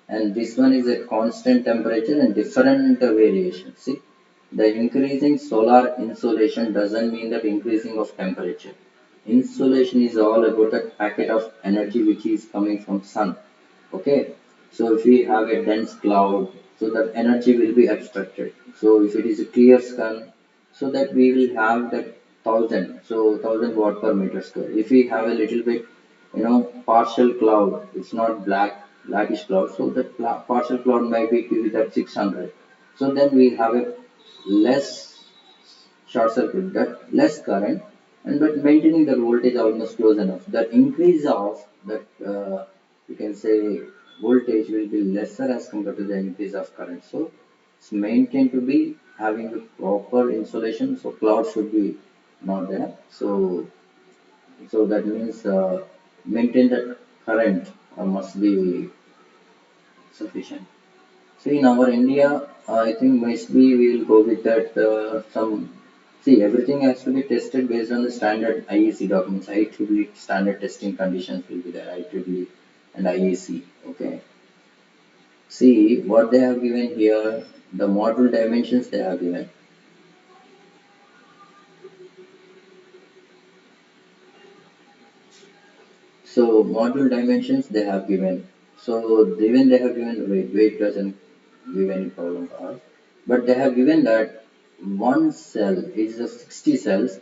And this one is a constant temperature and different variation. See, the increasing solar insolation doesn't mean that increasing of temperature. Insolation is all about the packet of energy which is coming from sun. Okay, so if we have a dense cloud, so that energy will be abstracted. So if it is a clear sky, so that we will have that 1,000 watt per meter square. If we have a little bit, partial cloud, it's not blackish cloud, so that partial cloud might be with that 600. So then we have a less short circuit, that less current, and but maintaining the voltage almost close enough. The increase of that, you can say, voltage will be lesser as compared to the increase of current. So it's maintained to be having the proper insulation. So cloud should be not there. So that means maintain that current must be sufficient. So in our India, I think mostly we will go with that some. See, everything has to be tested based on the standard IEC documents. IEEE standard testing conditions will be there. IEEE and IEC. Okay. See what they have given here. The module dimensions they have given. So module dimensions they have given. So even they have given weight doesn't give any problem for us. But they have given that one cell is a 60 cells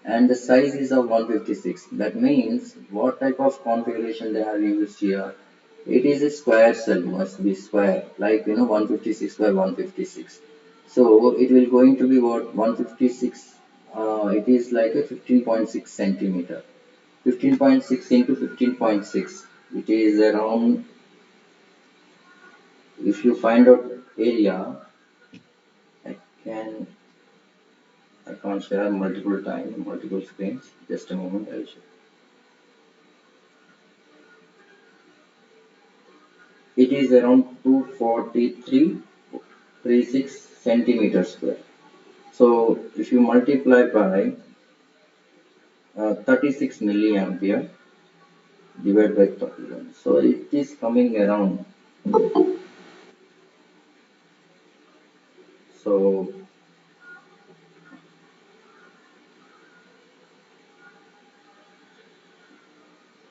and the size is of 156. That means what type of configuration they have used here? It is a square cell, must be square, like 156 by 156. So it will going to be what 156. It is like a 15.6 centimeter. 15.6 into 15.6. It is around, if you find out area, I can I can't share multiple time, multiple screens. Just a moment, I'll show. It is around 243.36 centimeters square. So if you multiply by 36 milliampere divided by 31, so it is coming around. So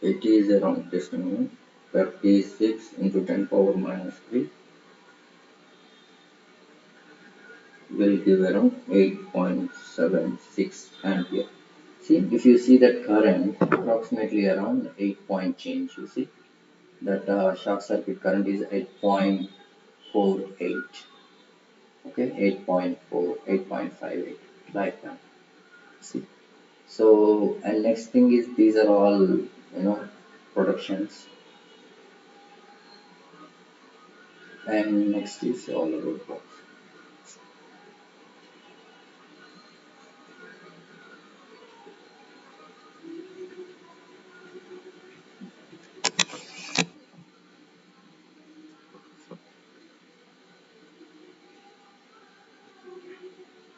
it is around, just a moment, 36 into 10 power minus 3 will give around 8.76 ampere. See, if you see that current, approximately around 8 point change, you see that short circuit current is 8.48, okay, 8.4, 8.58, like that. See, so and next thing is these are all productions, and next is all about box.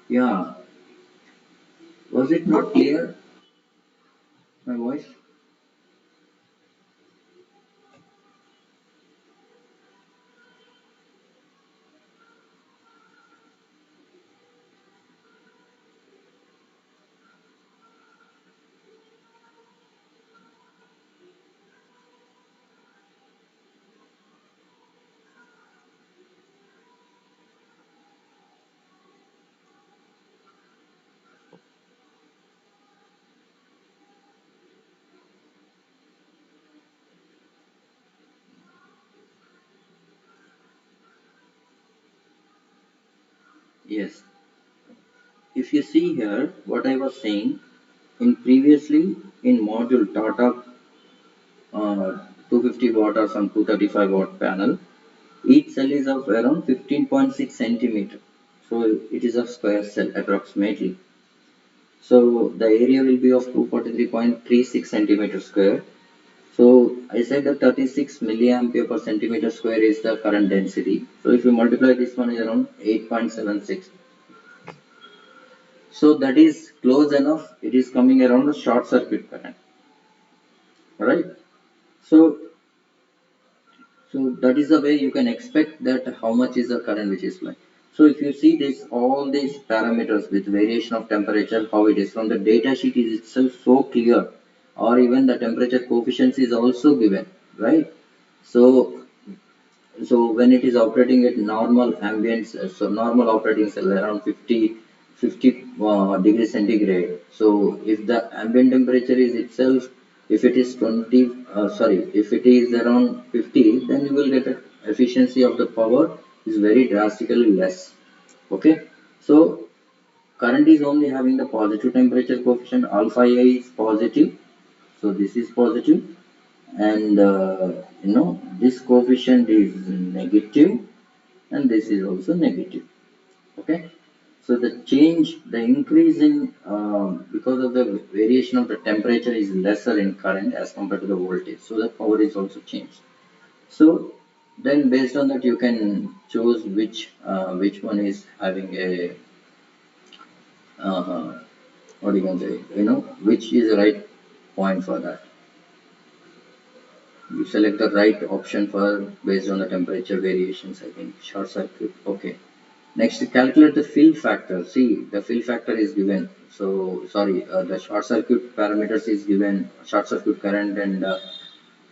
Yeah, was it not clear, my voice? Yes. If you see here, what I was saying, in previously in module Tata 250 watt or some 235 watt panel, each cell is of around 15.6 centimeter. So it is a square cell approximately. So the area will be of 243.36 centimeter square. So I said that 36 milliampere per centimeter square is the current density. So if you multiply this one is around 8.76. So that is close enough. It is coming around the short circuit current, right? So so that is the way you can expect that how much is the current which is flowing. So if you see this, all these parameters with variation of temperature, how it is from the data sheet is itself so clear, or even the temperature coefficient is also given, right? So so when it is operating at normal ambient, so normal operating cell around 50 degrees centigrade. So if the ambient temperature is itself, if it is 20, sorry, if it is around 50, then you will get a efficiency of the power is very drastically less. Okay, so current is only having the positive temperature coefficient, alpha A is positive, so this is positive, and this coefficient is negative, and this is also negative. Okay, so the change, the increase in because of the variation of the temperature is lesser in current as compared to the voltage, so the power is also changed. So then based on that you can choose which one is having a uh, what you can say, which is the right point for that. You select the right option for based on the temperature variations. I think short circuit. Okay. Next, calculate the fill factor. See, the fill factor is given. So sorry, the short circuit parameters is given. Short circuit current and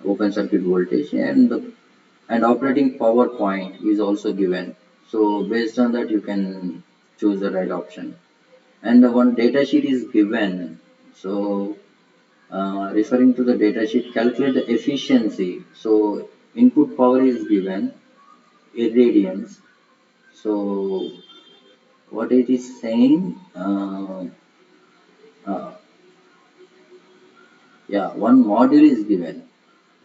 open circuit voltage, and operating power point is also given. So based on that, you can choose the right option. And the one data sheet is given. So referring to the data sheet, calculate the efficiency. So input power is given, irradiance. So what it is saying, uh, yeah, one module is given.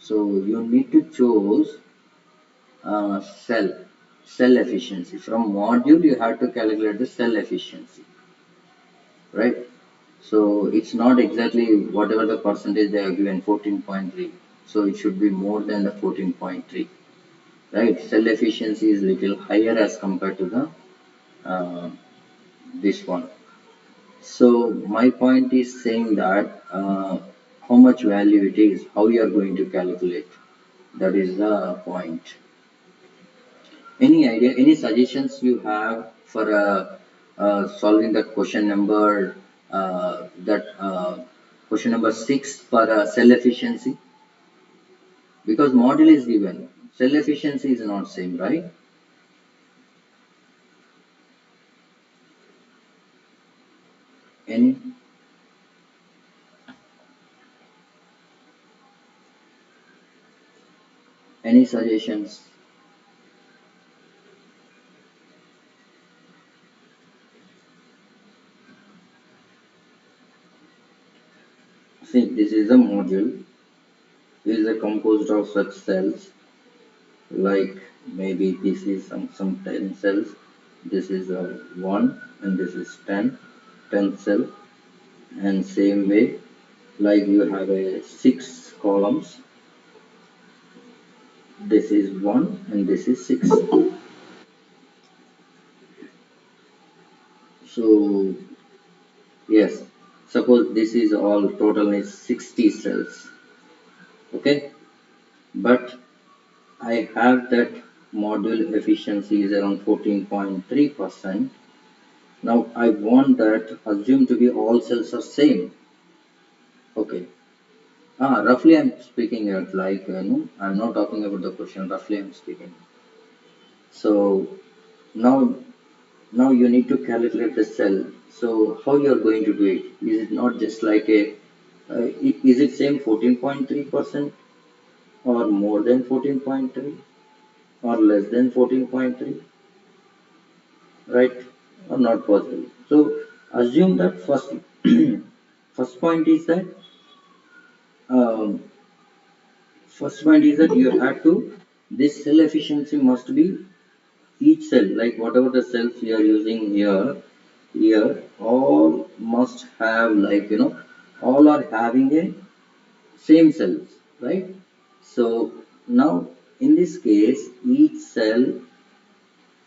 So you need to choose uh, cell, cell efficiency. From module, you have to calculate the cell efficiency, right? So it's not exactly whatever the percentage they have given, 14.3. So it should be more than the 14.3. Right, cell efficiency is little higher as compared to the uh, this one. So my point is saying that how much value it is, how you are going to calculate, that is the point. Any idea, any suggestions you have for solving that question number, question number 6 for cell efficiency? Because model is given, cell efficiency is not same, right? Any any suggestions? See, this is a module. This is a composed of such cells, like maybe this is some 10 cells. This is a 1 and this is 10 cell. And same way, like you have a 6 columns. This is 1 and this is 6. So, yes, suppose this is all total is 60 cells. Okay, but I have that module efficiency is around 14.3%. Now I want that assume to be all cells are same. Okay. Roughly I'm speaking it like, I'm not talking about the question. Roughly I'm speaking. So now, now you need to calculate the cell. So how you are going to do it? Is it not just like a, is it same 14.3% or more than 14.3 or less than 14.3, right? Or not possible. So assume that first, first point is that um, first point is that you have to, this cell efficiency must be each cell, like whatever the cells you are using here all must have, like all are having a same cells. right? So now in this case, each cell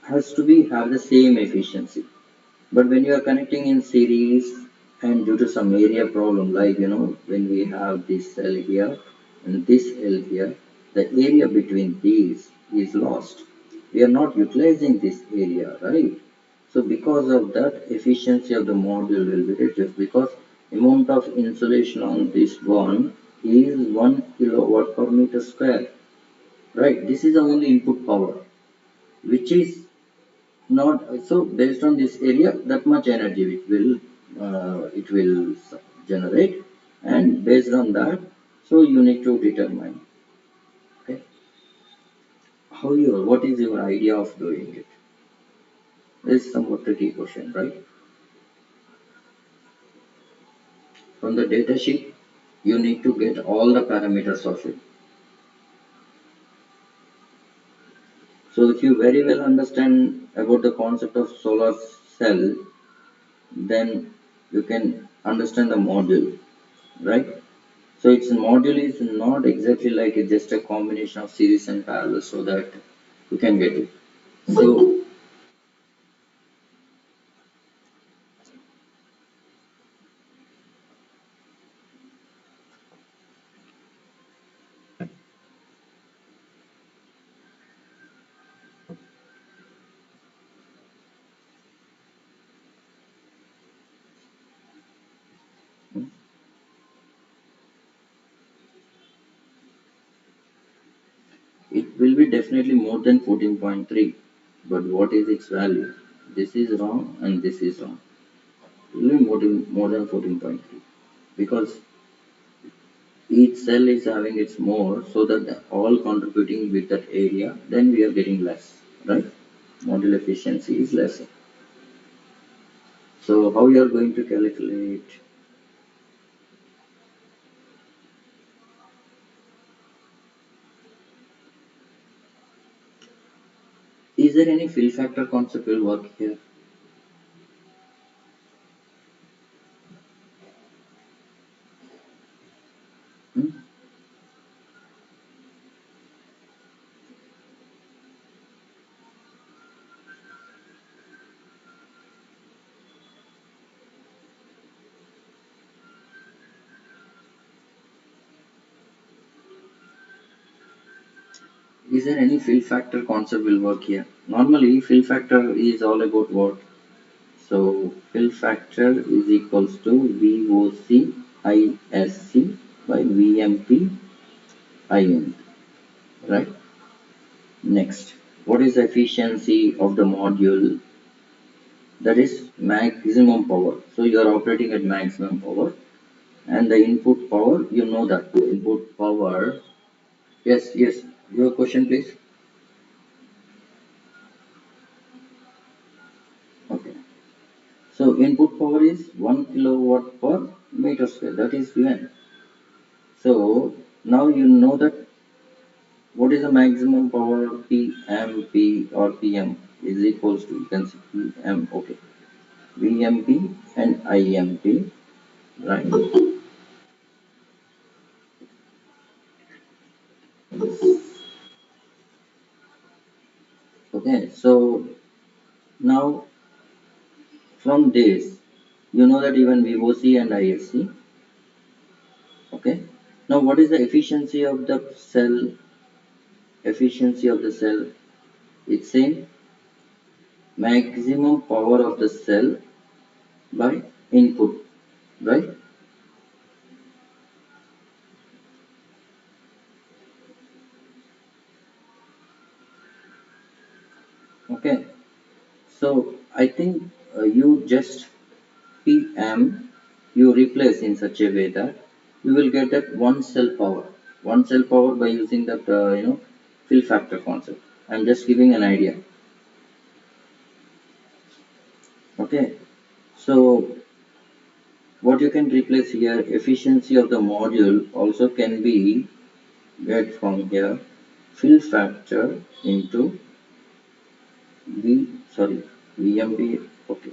has to be have the same efficiency. But when you are connecting in series and due to some area problem, like when we have this cell here and this cell here, the area between these is lost. We are not utilizing this area, right? So because of that, efficiency of the module will be reduced because amount of insulation on this one is 1 kilowatt per meter square, right? This is the only input power, which is not so based on this area that much energy it will generate, and based on that, so you need to determine, okay, what is your idea of doing it. This is somewhat tricky question, right? From the data sheet you need to get all the parameters of it. So if you very well understand about the concept of solar cell, then you can understand the module, right? So its module is not exactly like it's just a combination of series and parallel so that you can get it. So it will be definitely more than 14.3. But what is its value? This is wrong and this is wrong. It will be more than 14.3 because each cell is having its more so that all contributing with that area, then we are getting less, right? Module efficiency is less. So how you are going to calculate? Is there any fill factor concept will work here? Hmm? Is there any fill factor concept will work here? Normally, fill factor is all about what? So, fill factor is equals to VOC ISC by VMP IN, right? Next, what is the efficiency of the module? That is maximum power. So, you are operating at maximum power, and the input power, you know that input power. Yes, yes. Your question, please. Okay. So input power is 1 kilowatt per meter square. That is given. So now you know that what is the maximum power PMP or PM is equals to, you can see PM, okay, VMP and IMP, right? Okay, so now from this, you know that even VOC and ISC, okay. Now what is the efficiency of the cell? Efficiency of the cell, it's same maximum power of the cell by input, right? Okay, so I think you just PM you replace in such a way that you will get that one cell power by using that fill factor concept. I'm just giving an idea. Okay, so what you can replace here, efficiency of the module also can be get from here fill factor into VMB, okay.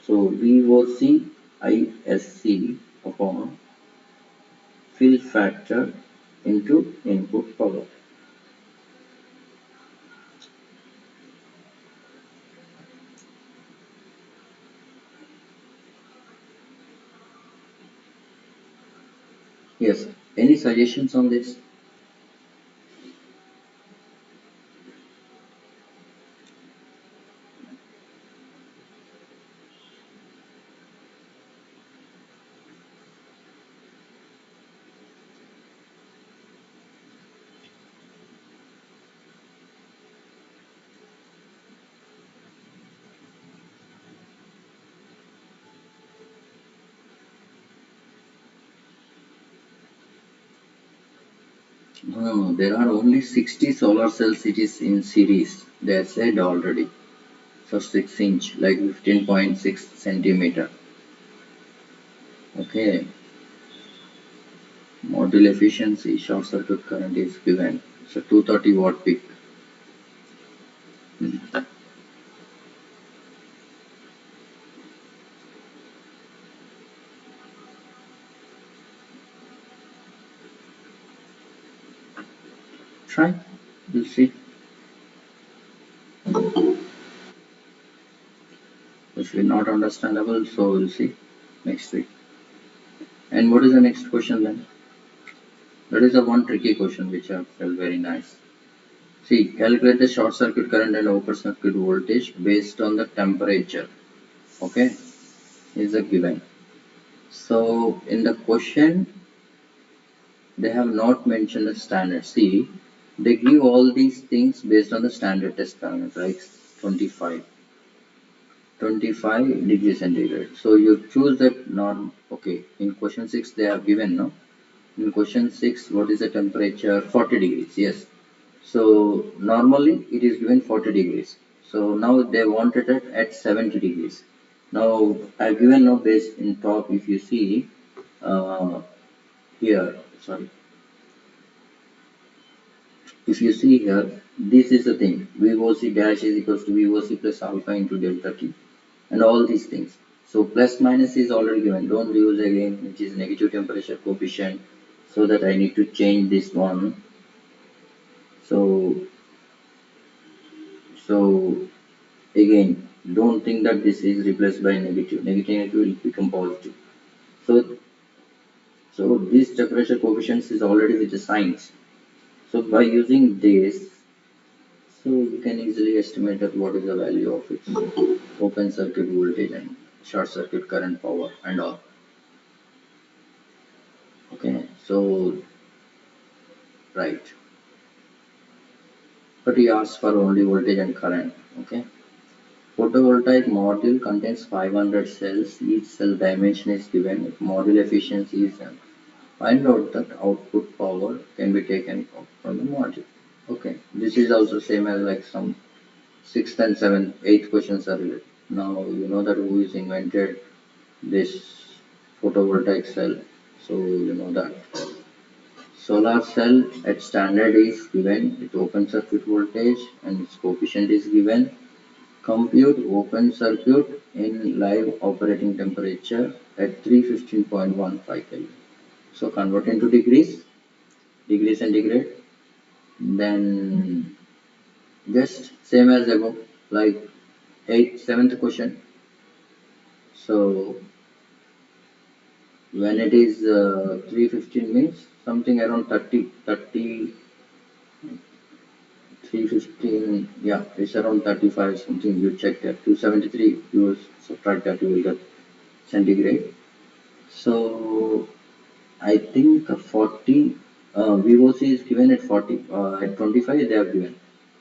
So VOCISC upon fill factor into input power. Yes. Any suggestions on this? No, there are only 60 solar cells it is in series. They are said already. So 6 inch, like 15.6 centimeter. Okay. Module efficiency, short circuit current is given. So 230 watt peak. Try. We'll see. If it's not understandable, so we'll see next week. And what is the next question then? That is the one tricky question which I felt very nice. See, calculate the short circuit current and open circuit voltage based on the temperature. Okay, is a given. So in the question, they have not mentioned the standard. See, they give all these things based on the standard test parameter, like 25, 25 degrees centigrade. So you choose that norm. Okay, in question 6 they have given, no? In question 6, what is the temperature? 40 degrees, yes. So normally it is given 40 degrees. So now they wanted it at 70 degrees. Now I've given now based in top, if you see uh, here, sorry, if you see here, this is the thing. VOC dash is equals to VOC plus alpha into delta T and all these things. So plus minus is already given. Don't use again, which is negative temperature coefficient, so that I need to change this one. So so again, don't think that this is replaced by negative. Negative will become positive. So so this temperature coefficient is already with the signs. So by using this, so you can easily estimate that what is the value of its open circuit voltage and short circuit current power and all. Okay, so right. But he asks for only voltage and current. Okay. Photovoltaic module contains 500 cells. Each cell dimension is given. If module efficiency is find out that output power can be taken out from the module. Okay. This is also same as like some sixth and seventh, eighth questions are related. Now you know that who is invented this photovoltaic cell. So you know that. Solar cell at standard is given with open circuit voltage and its coefficient is given. Compute open circuit in live operating temperature at 315.15 Kelvin. So convert into degree centigrade. Then just same as above, like seventh question. So when it is 315 means something around 315, yeah, it's around 35 something. You check that 273. You subtract that, you will get centigrade. So I think 40 VOC is given at 40, at 25 they have given.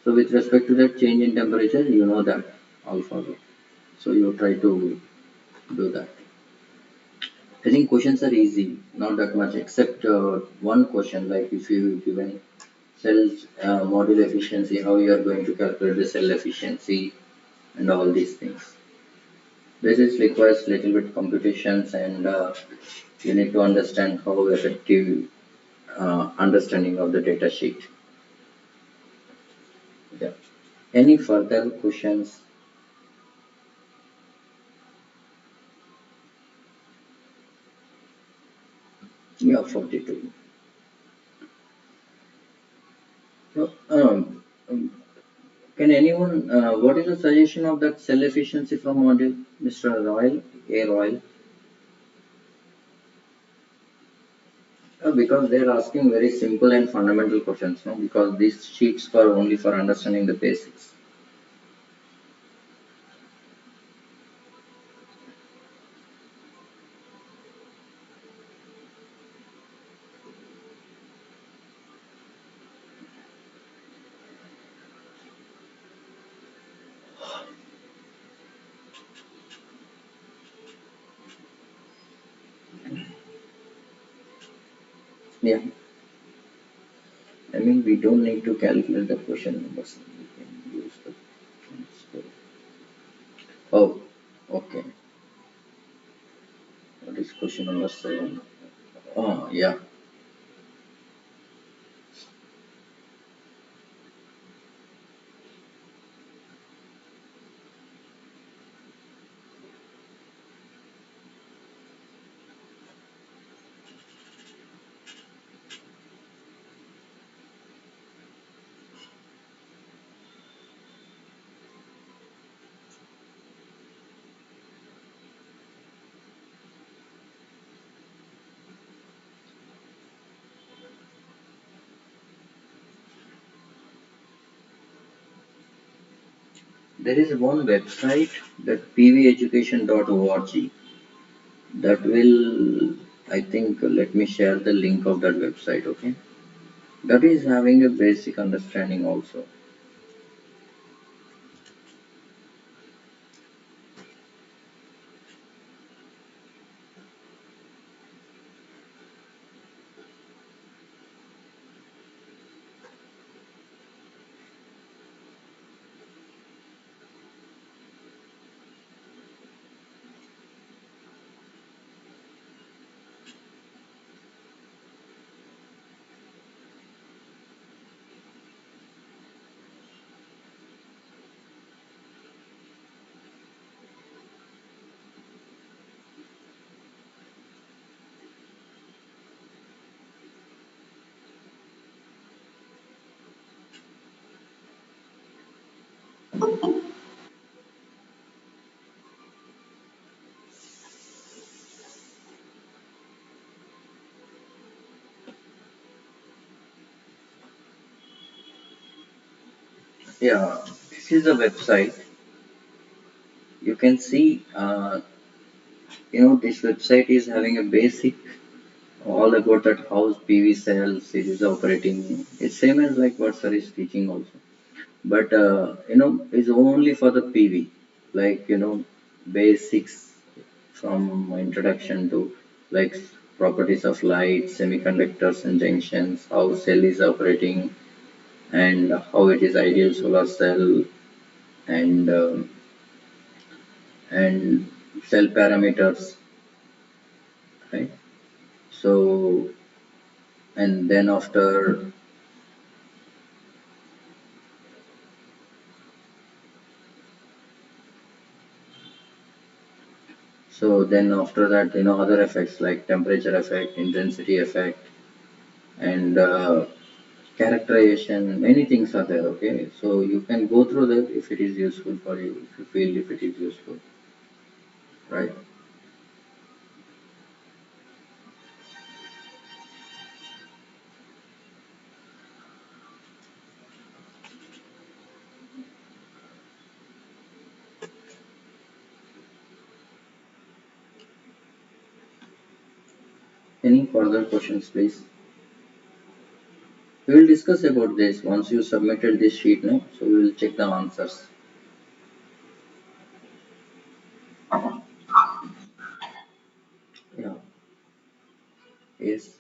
So with respect to that change in temperature, you know that alpha. So you try to do that. I think questions are easy, not that much, except one question like if you given cells module efficiency, how you are going to calculate the cell efficiency and all these things. This is requires little bit computations and you need to understand how effective understanding of the data sheet. Yeah. Any further questions? Yeah, 42. So, can anyone, what is the suggestion of that cell efficiency from module, Mr. Royal, A. Royal? Because they're asking very simple and fundamental questions, no? Because these sheets are only for understanding the basics. Yeah, I mean, we don't need to calculate the question numbers. We can use the transfer. Oh, okay. What is question number 7? Oh, yeah. There is one website that pveducation.org that will, I think, let me share the link of that website, okay? That is having a basic understanding also. Yeah, this is the website. You can see, this website is having a basic all about that house PV cells, it is operating. It's same as like what sir is teaching also. But it's only for the PV, like basics from introduction to like properties of light, semiconductors and junctions, how cell is operating, and how it is ideal solar cell, and and cell parameters, right? So and then after that, other effects like temperature effect, intensity effect, and characterization, many things are there, okay? So you can go through that if it is useful for you, if you feel if it is useful, right? Any further questions, please? We will discuss about this once you submitted this sheet, no? So we will check the answers. Yeah, yes,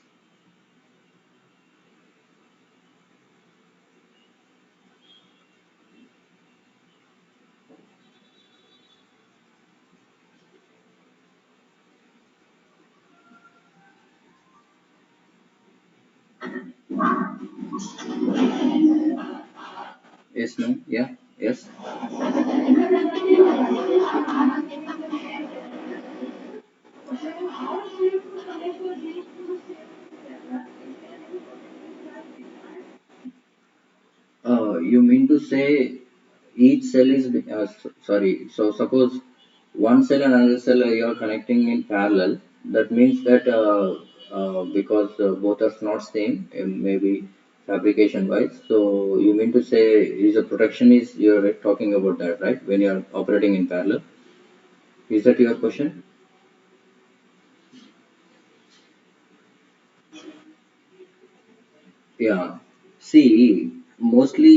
yes, no, yeah, yes. you mean to say each cell is, sorry, so suppose one cell and another cell you are connecting in parallel, that means that because both are not same, maybe fabrication wise, so you mean to say is the protection is, you're talking about that, right? When you are operating in parallel, is that your question? Yeah. See, mostly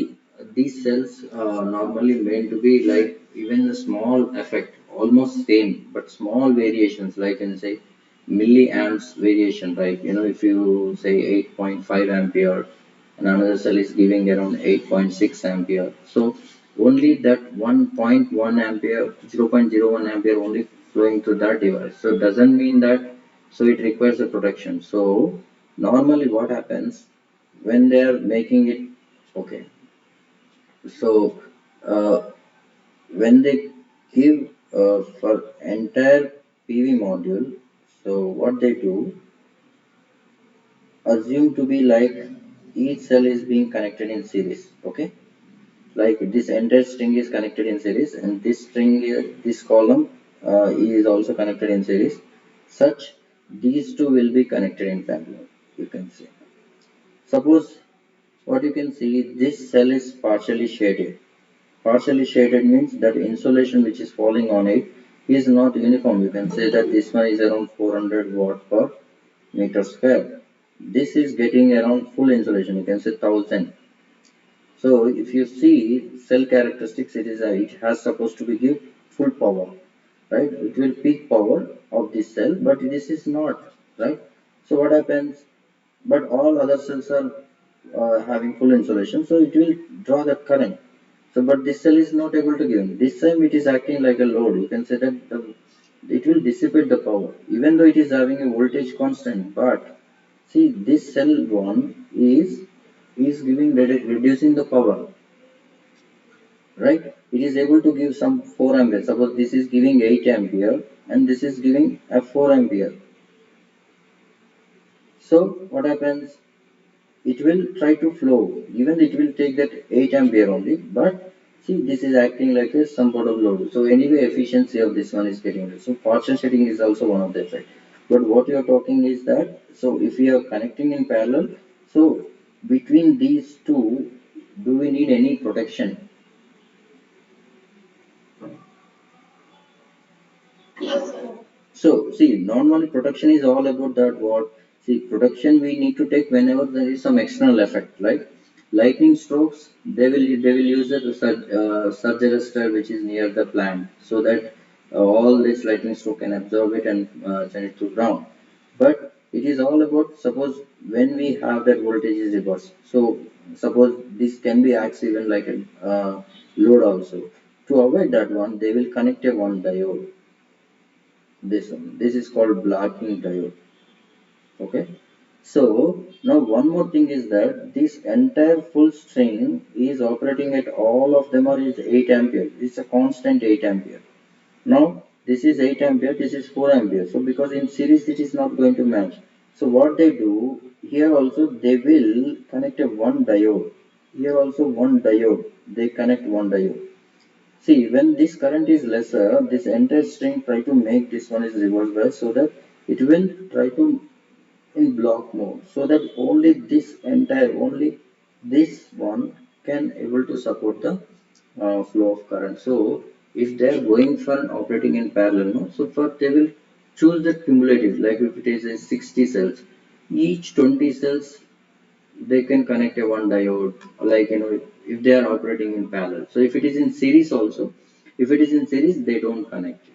these cells normally meant to be like even a small effect, almost same, but small variations, like in say milliamps variation, right? You know, if you say 8.5 ampere and another cell is giving around 8.6 ampere. So only that 1.1 ampere, 0.01 ampere only flowing through that device. So it doesn't mean that, so it requires a protection. So normally what happens when they are making it, okay, so uh, when they give for entire PV module, so what they do, assume to be like each cell is being connected in series, okay, like this entire string is connected in series and this string, this column is also connected in series, such these two will be connected in parallel, you can say. Suppose what you can see, this cell is partially shaded. Partially shaded means that insolation which is falling on it is not uniform. You can say that this one is around 400 watt per meter square. This is getting around full insolation. You can say 1000. So if you see cell characteristics, it has supposed to be give full power, right? It will peak power of this cell, but this is not, right? So what happens? But all other cells are having full insulation, so it will draw the current. So, but this cell is not able to give. This time it is acting like a load. You can say that it will dissipate the power, even though it is having a voltage constant. But see, this cell one is giving reducing the power, right? It is able to give some 4 ampere. Suppose this is giving 8 ampere and this is giving a 4 ampere. So what happens? It will try to flow, even it will take that 8 ampere only, but see this is acting like a some sort of load, so anyway efficiency of this one is getting less. So partial setting is also one of the effect, but what you are talking is that, so if we are connecting in parallel, so between these two, do we need any protection? So, see, normally protection is all about that what? See, protection we need to take whenever there is some external effect, like lightning strokes. They will use a surge arrestor which is near the plant, so that all this lightning stroke can absorb it and send it to ground. But it is all about, suppose when we have that voltage is reversed. So suppose this can be acts even like a load also. To avoid that one, they will connect a one diode, this one, this is called blocking diode, okay. So now one more thing is that this entire full string is operating at, all of them are is 8 ampere, it's a constant 8 ampere. Now this is 8 ampere, this is 4 ampere, so because in series it is not going to match. So what they do here also, they will connect a one diode, here also one diode, they connect one diode. See, when this current is lesser, this entire string try to make this one is reverse bias, so that it will try to in block mode, so that only this entire, only this one can able to support the flow of current. So if they are going for an operating in parallel, no, so first they will choose the cumulative, like if it is a 60 cells, each 20 cells they can connect a one diode, like if they are operating in parallel. So if it is in series also, if it is in series they don't connect it,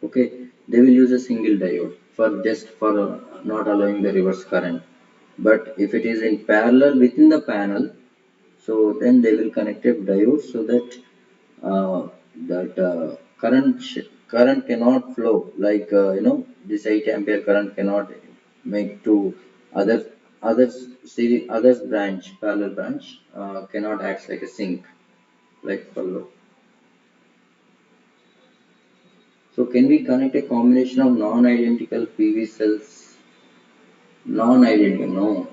okay, they will use a single diode for just for not allowing the reverse current. But if it is in parallel within the panel, so then they will connect a diode, so that uh, current cannot flow, like this 8 ampere current cannot make to other others series, others branch, parallel branch cannot act like a sink, like follow. So can we connect a combination of non-identical PV cells? Non-identical, no,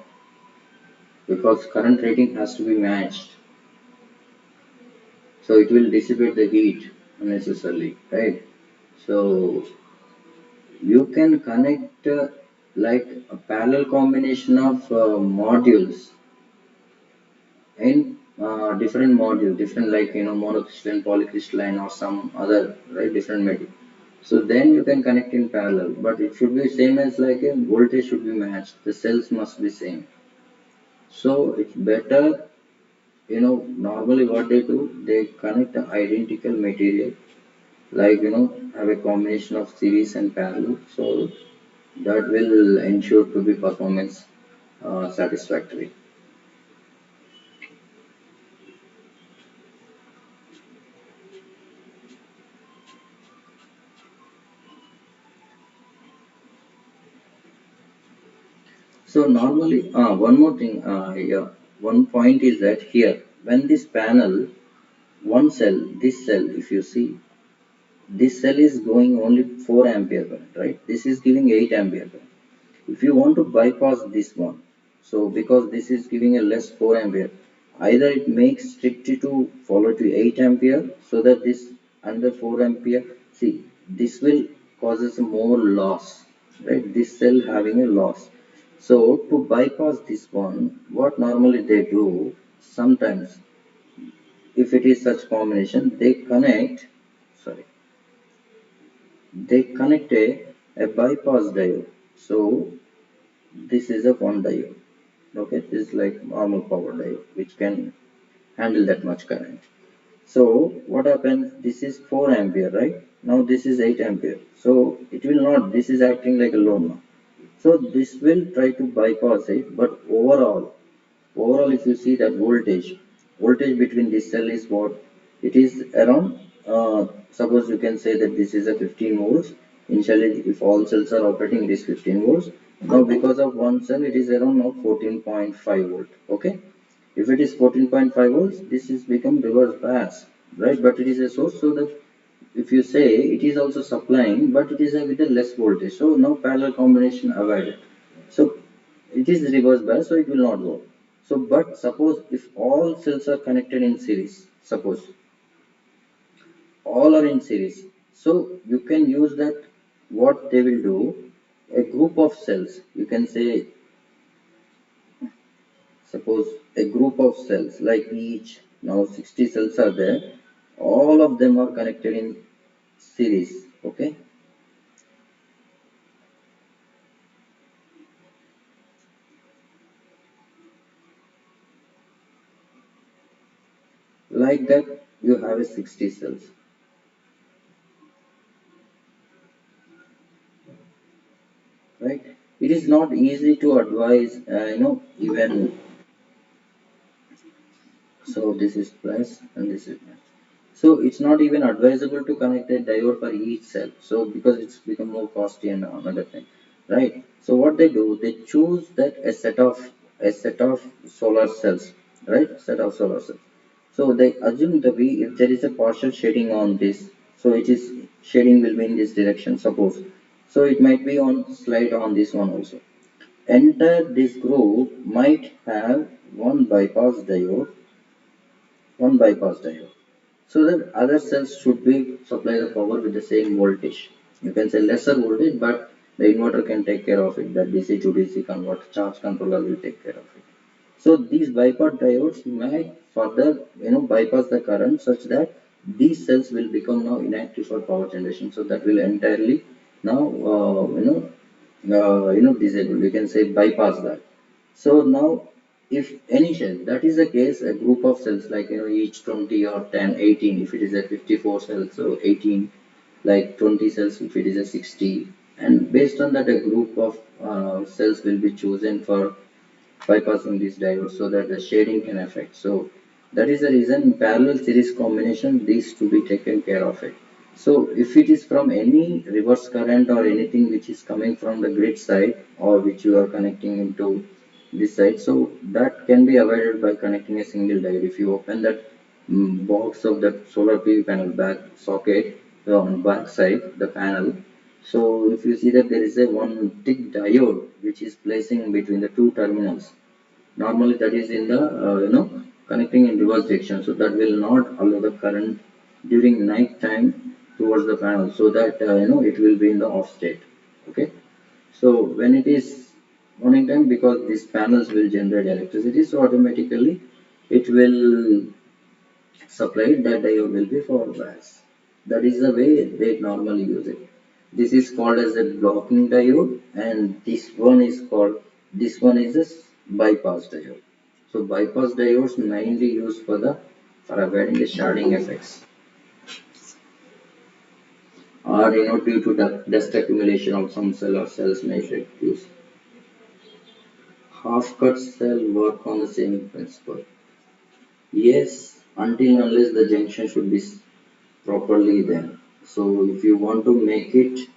because current rating has to be matched. So it will dissipate the heat unnecessarily, right? So you can connect like a parallel combination of modules in different module, different like monocrystalline, polycrystalline, or some other right different metal. So then you can connect in parallel, but it should be same as like a voltage should be matched. The cells must be same. So it's better, normally what they do, they connect the identical material, like have a combination of series and parallel. So that will ensure to be performance satisfactory. So normally, one more thing, yeah, one point is that here, when this panel, one cell, this cell, if you see, this cell is going only 4 ampere current, right? This is giving 8 ampere current. If you want to bypass this one, so because this is giving a less 4 ampere, either it makes strictly to follow to 8 ampere so that this under 4 ampere, see, this will causes more loss, right? This cell having a loss. So to bypass this one, what normally they do, sometimes if it is such combination, sorry, they connect a bypass diode. So this is a one diode. Okay, this is like normal power diode which can handle that much current. So what happens? This is 4 ampere, right? Now this is 8 ampere. So it will not, this is acting like a load now. So this will try to bypass it, but overall if you see that voltage between this cell is what? It is around, suppose you can say that this is a 15 volts. Initially, if all cells are operating, it is 15 volts. Now because of one cell, it is around now 14.5 volt. Okay, if it is 14.5 volts, this is become reverse bias, right? But it is a source, so that if you say it is also supplying, but it is with a less voltage, so no parallel combination avoided. So it is reverse bias, so it will not go. So, but suppose if all cells are connected in series, suppose all are in series, so you can use that. What they will do, a group of cells, you can say, suppose a group of cells like each, now 60 cells are there, all of them are connected in series. Okay, like that you have a 60 cells, right? It is not easy to advise, even. So this is plus and this is minus. So it's not even advisable to connect a diode for each cell. So because it's become more costly and another thing, right? So what they do, they choose that a set of solar cells, right? Set of solar cells. So they assume that if there is a partial shading on this, so it is shading will be in this direction. Suppose, so it might be on slide on this one also. Enter this group might have one bypass diode, so that other cells should be supply the power with the same voltage. You can say lesser voltage, but the inverter can take care of it. The DC to DC converter charge controller will take care of it. So these bypass diodes may further bypass the current such that these cells will become now inactive for power generation. So that will entirely now disabled. You can say bypass that. So now, if any cell, that is the case, a group of cells like each 20 or 10, 18, if it is a 54 cells, so 18, like 20 cells if it is a 60, and based on that, a group of cells will be chosen for bypassing this diode so that the shading can affect. So that is the reason in parallel series combination these to be taken care of it. So if it is from any reverse current or anything which is coming from the grid side or which you are connecting into this side, so that can be avoided by connecting a single diode. If you open that box of that solar PV panel back socket on back side the panel, so if you see that there is a one thick diode which is placing between the two terminals. Normally that is in the connecting in reverse direction, so that will not allow the current during night time towards the panel, so that it will be in the off state. Okay, so when it is morning time, because these panels will generate electricity, so automatically it will supply that diode will be for bias. That is the way they normally use it. This is called as a blocking diode, and this one is a bypass diode. So bypass diodes mainly used for avoiding the sharding effects, or due to the dust accumulation of some cell or cells may reduce. Half cut cell work on the same principle. Yes, until unless the junction should be properly there. So if you want to make it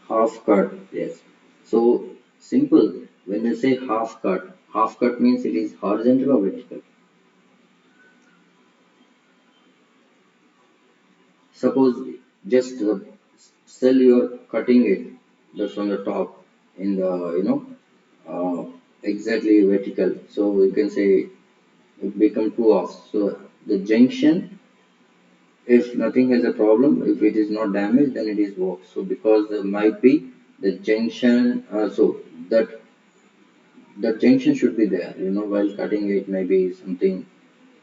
half cut, yes. So simple. When you say half cut means it is horizontal or vertical. Suppose just the cell you are cutting it, that's on the top in the exactly vertical. So you can say it become two offs. So the junction, if nothing has a problem, if it is not damaged, then it is work. So because there might be the junction, so that that junction should be there. While cutting it, maybe something,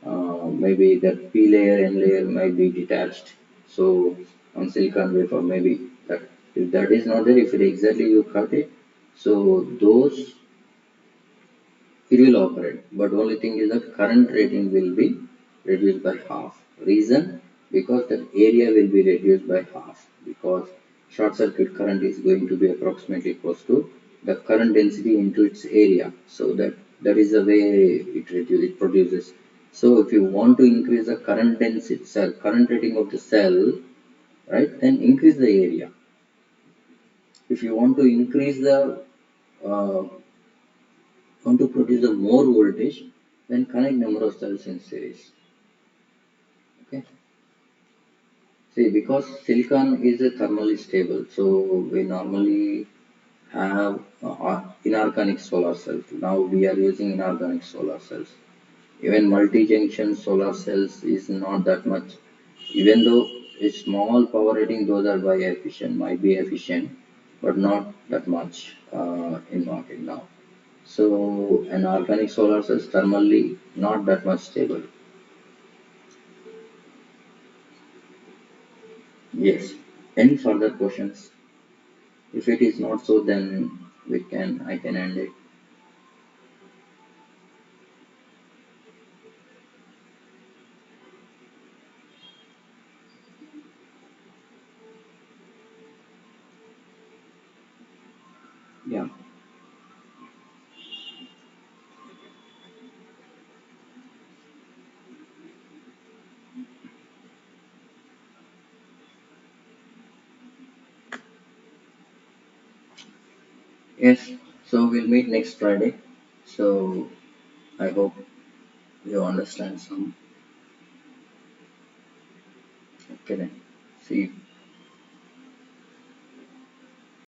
maybe that P layer, N layer might be detached. So on silicon wafer, maybe that if that is not there, if it exactly you cut it, so those it will operate. But only thing is that current rating will be reduced by half. Reason, because that area will be reduced by half, because short circuit current is going to be approximately equals to the current density into its area. So that is the way it produces. So if you want to increase the current density cell, current rating of the cell, right, then increase the area. If you want to increase the uh, want to produce a more voltage, then connect number of cells in series. Okay. See, because silicon is a thermally stable, so we normally have inorganic solar cells. Now we are using inorganic solar cells. Even multi-junction solar cells is not that much. Even though a small power rating, those are by efficient, might be efficient, but not that much in market now. So an organic solar cell is thermally not that much stable. Yes. Any further questions? If it is not so, then I can end it. Yeah. Yes. So we'll meet next Friday. So I hope you understand some. Okay then. See you.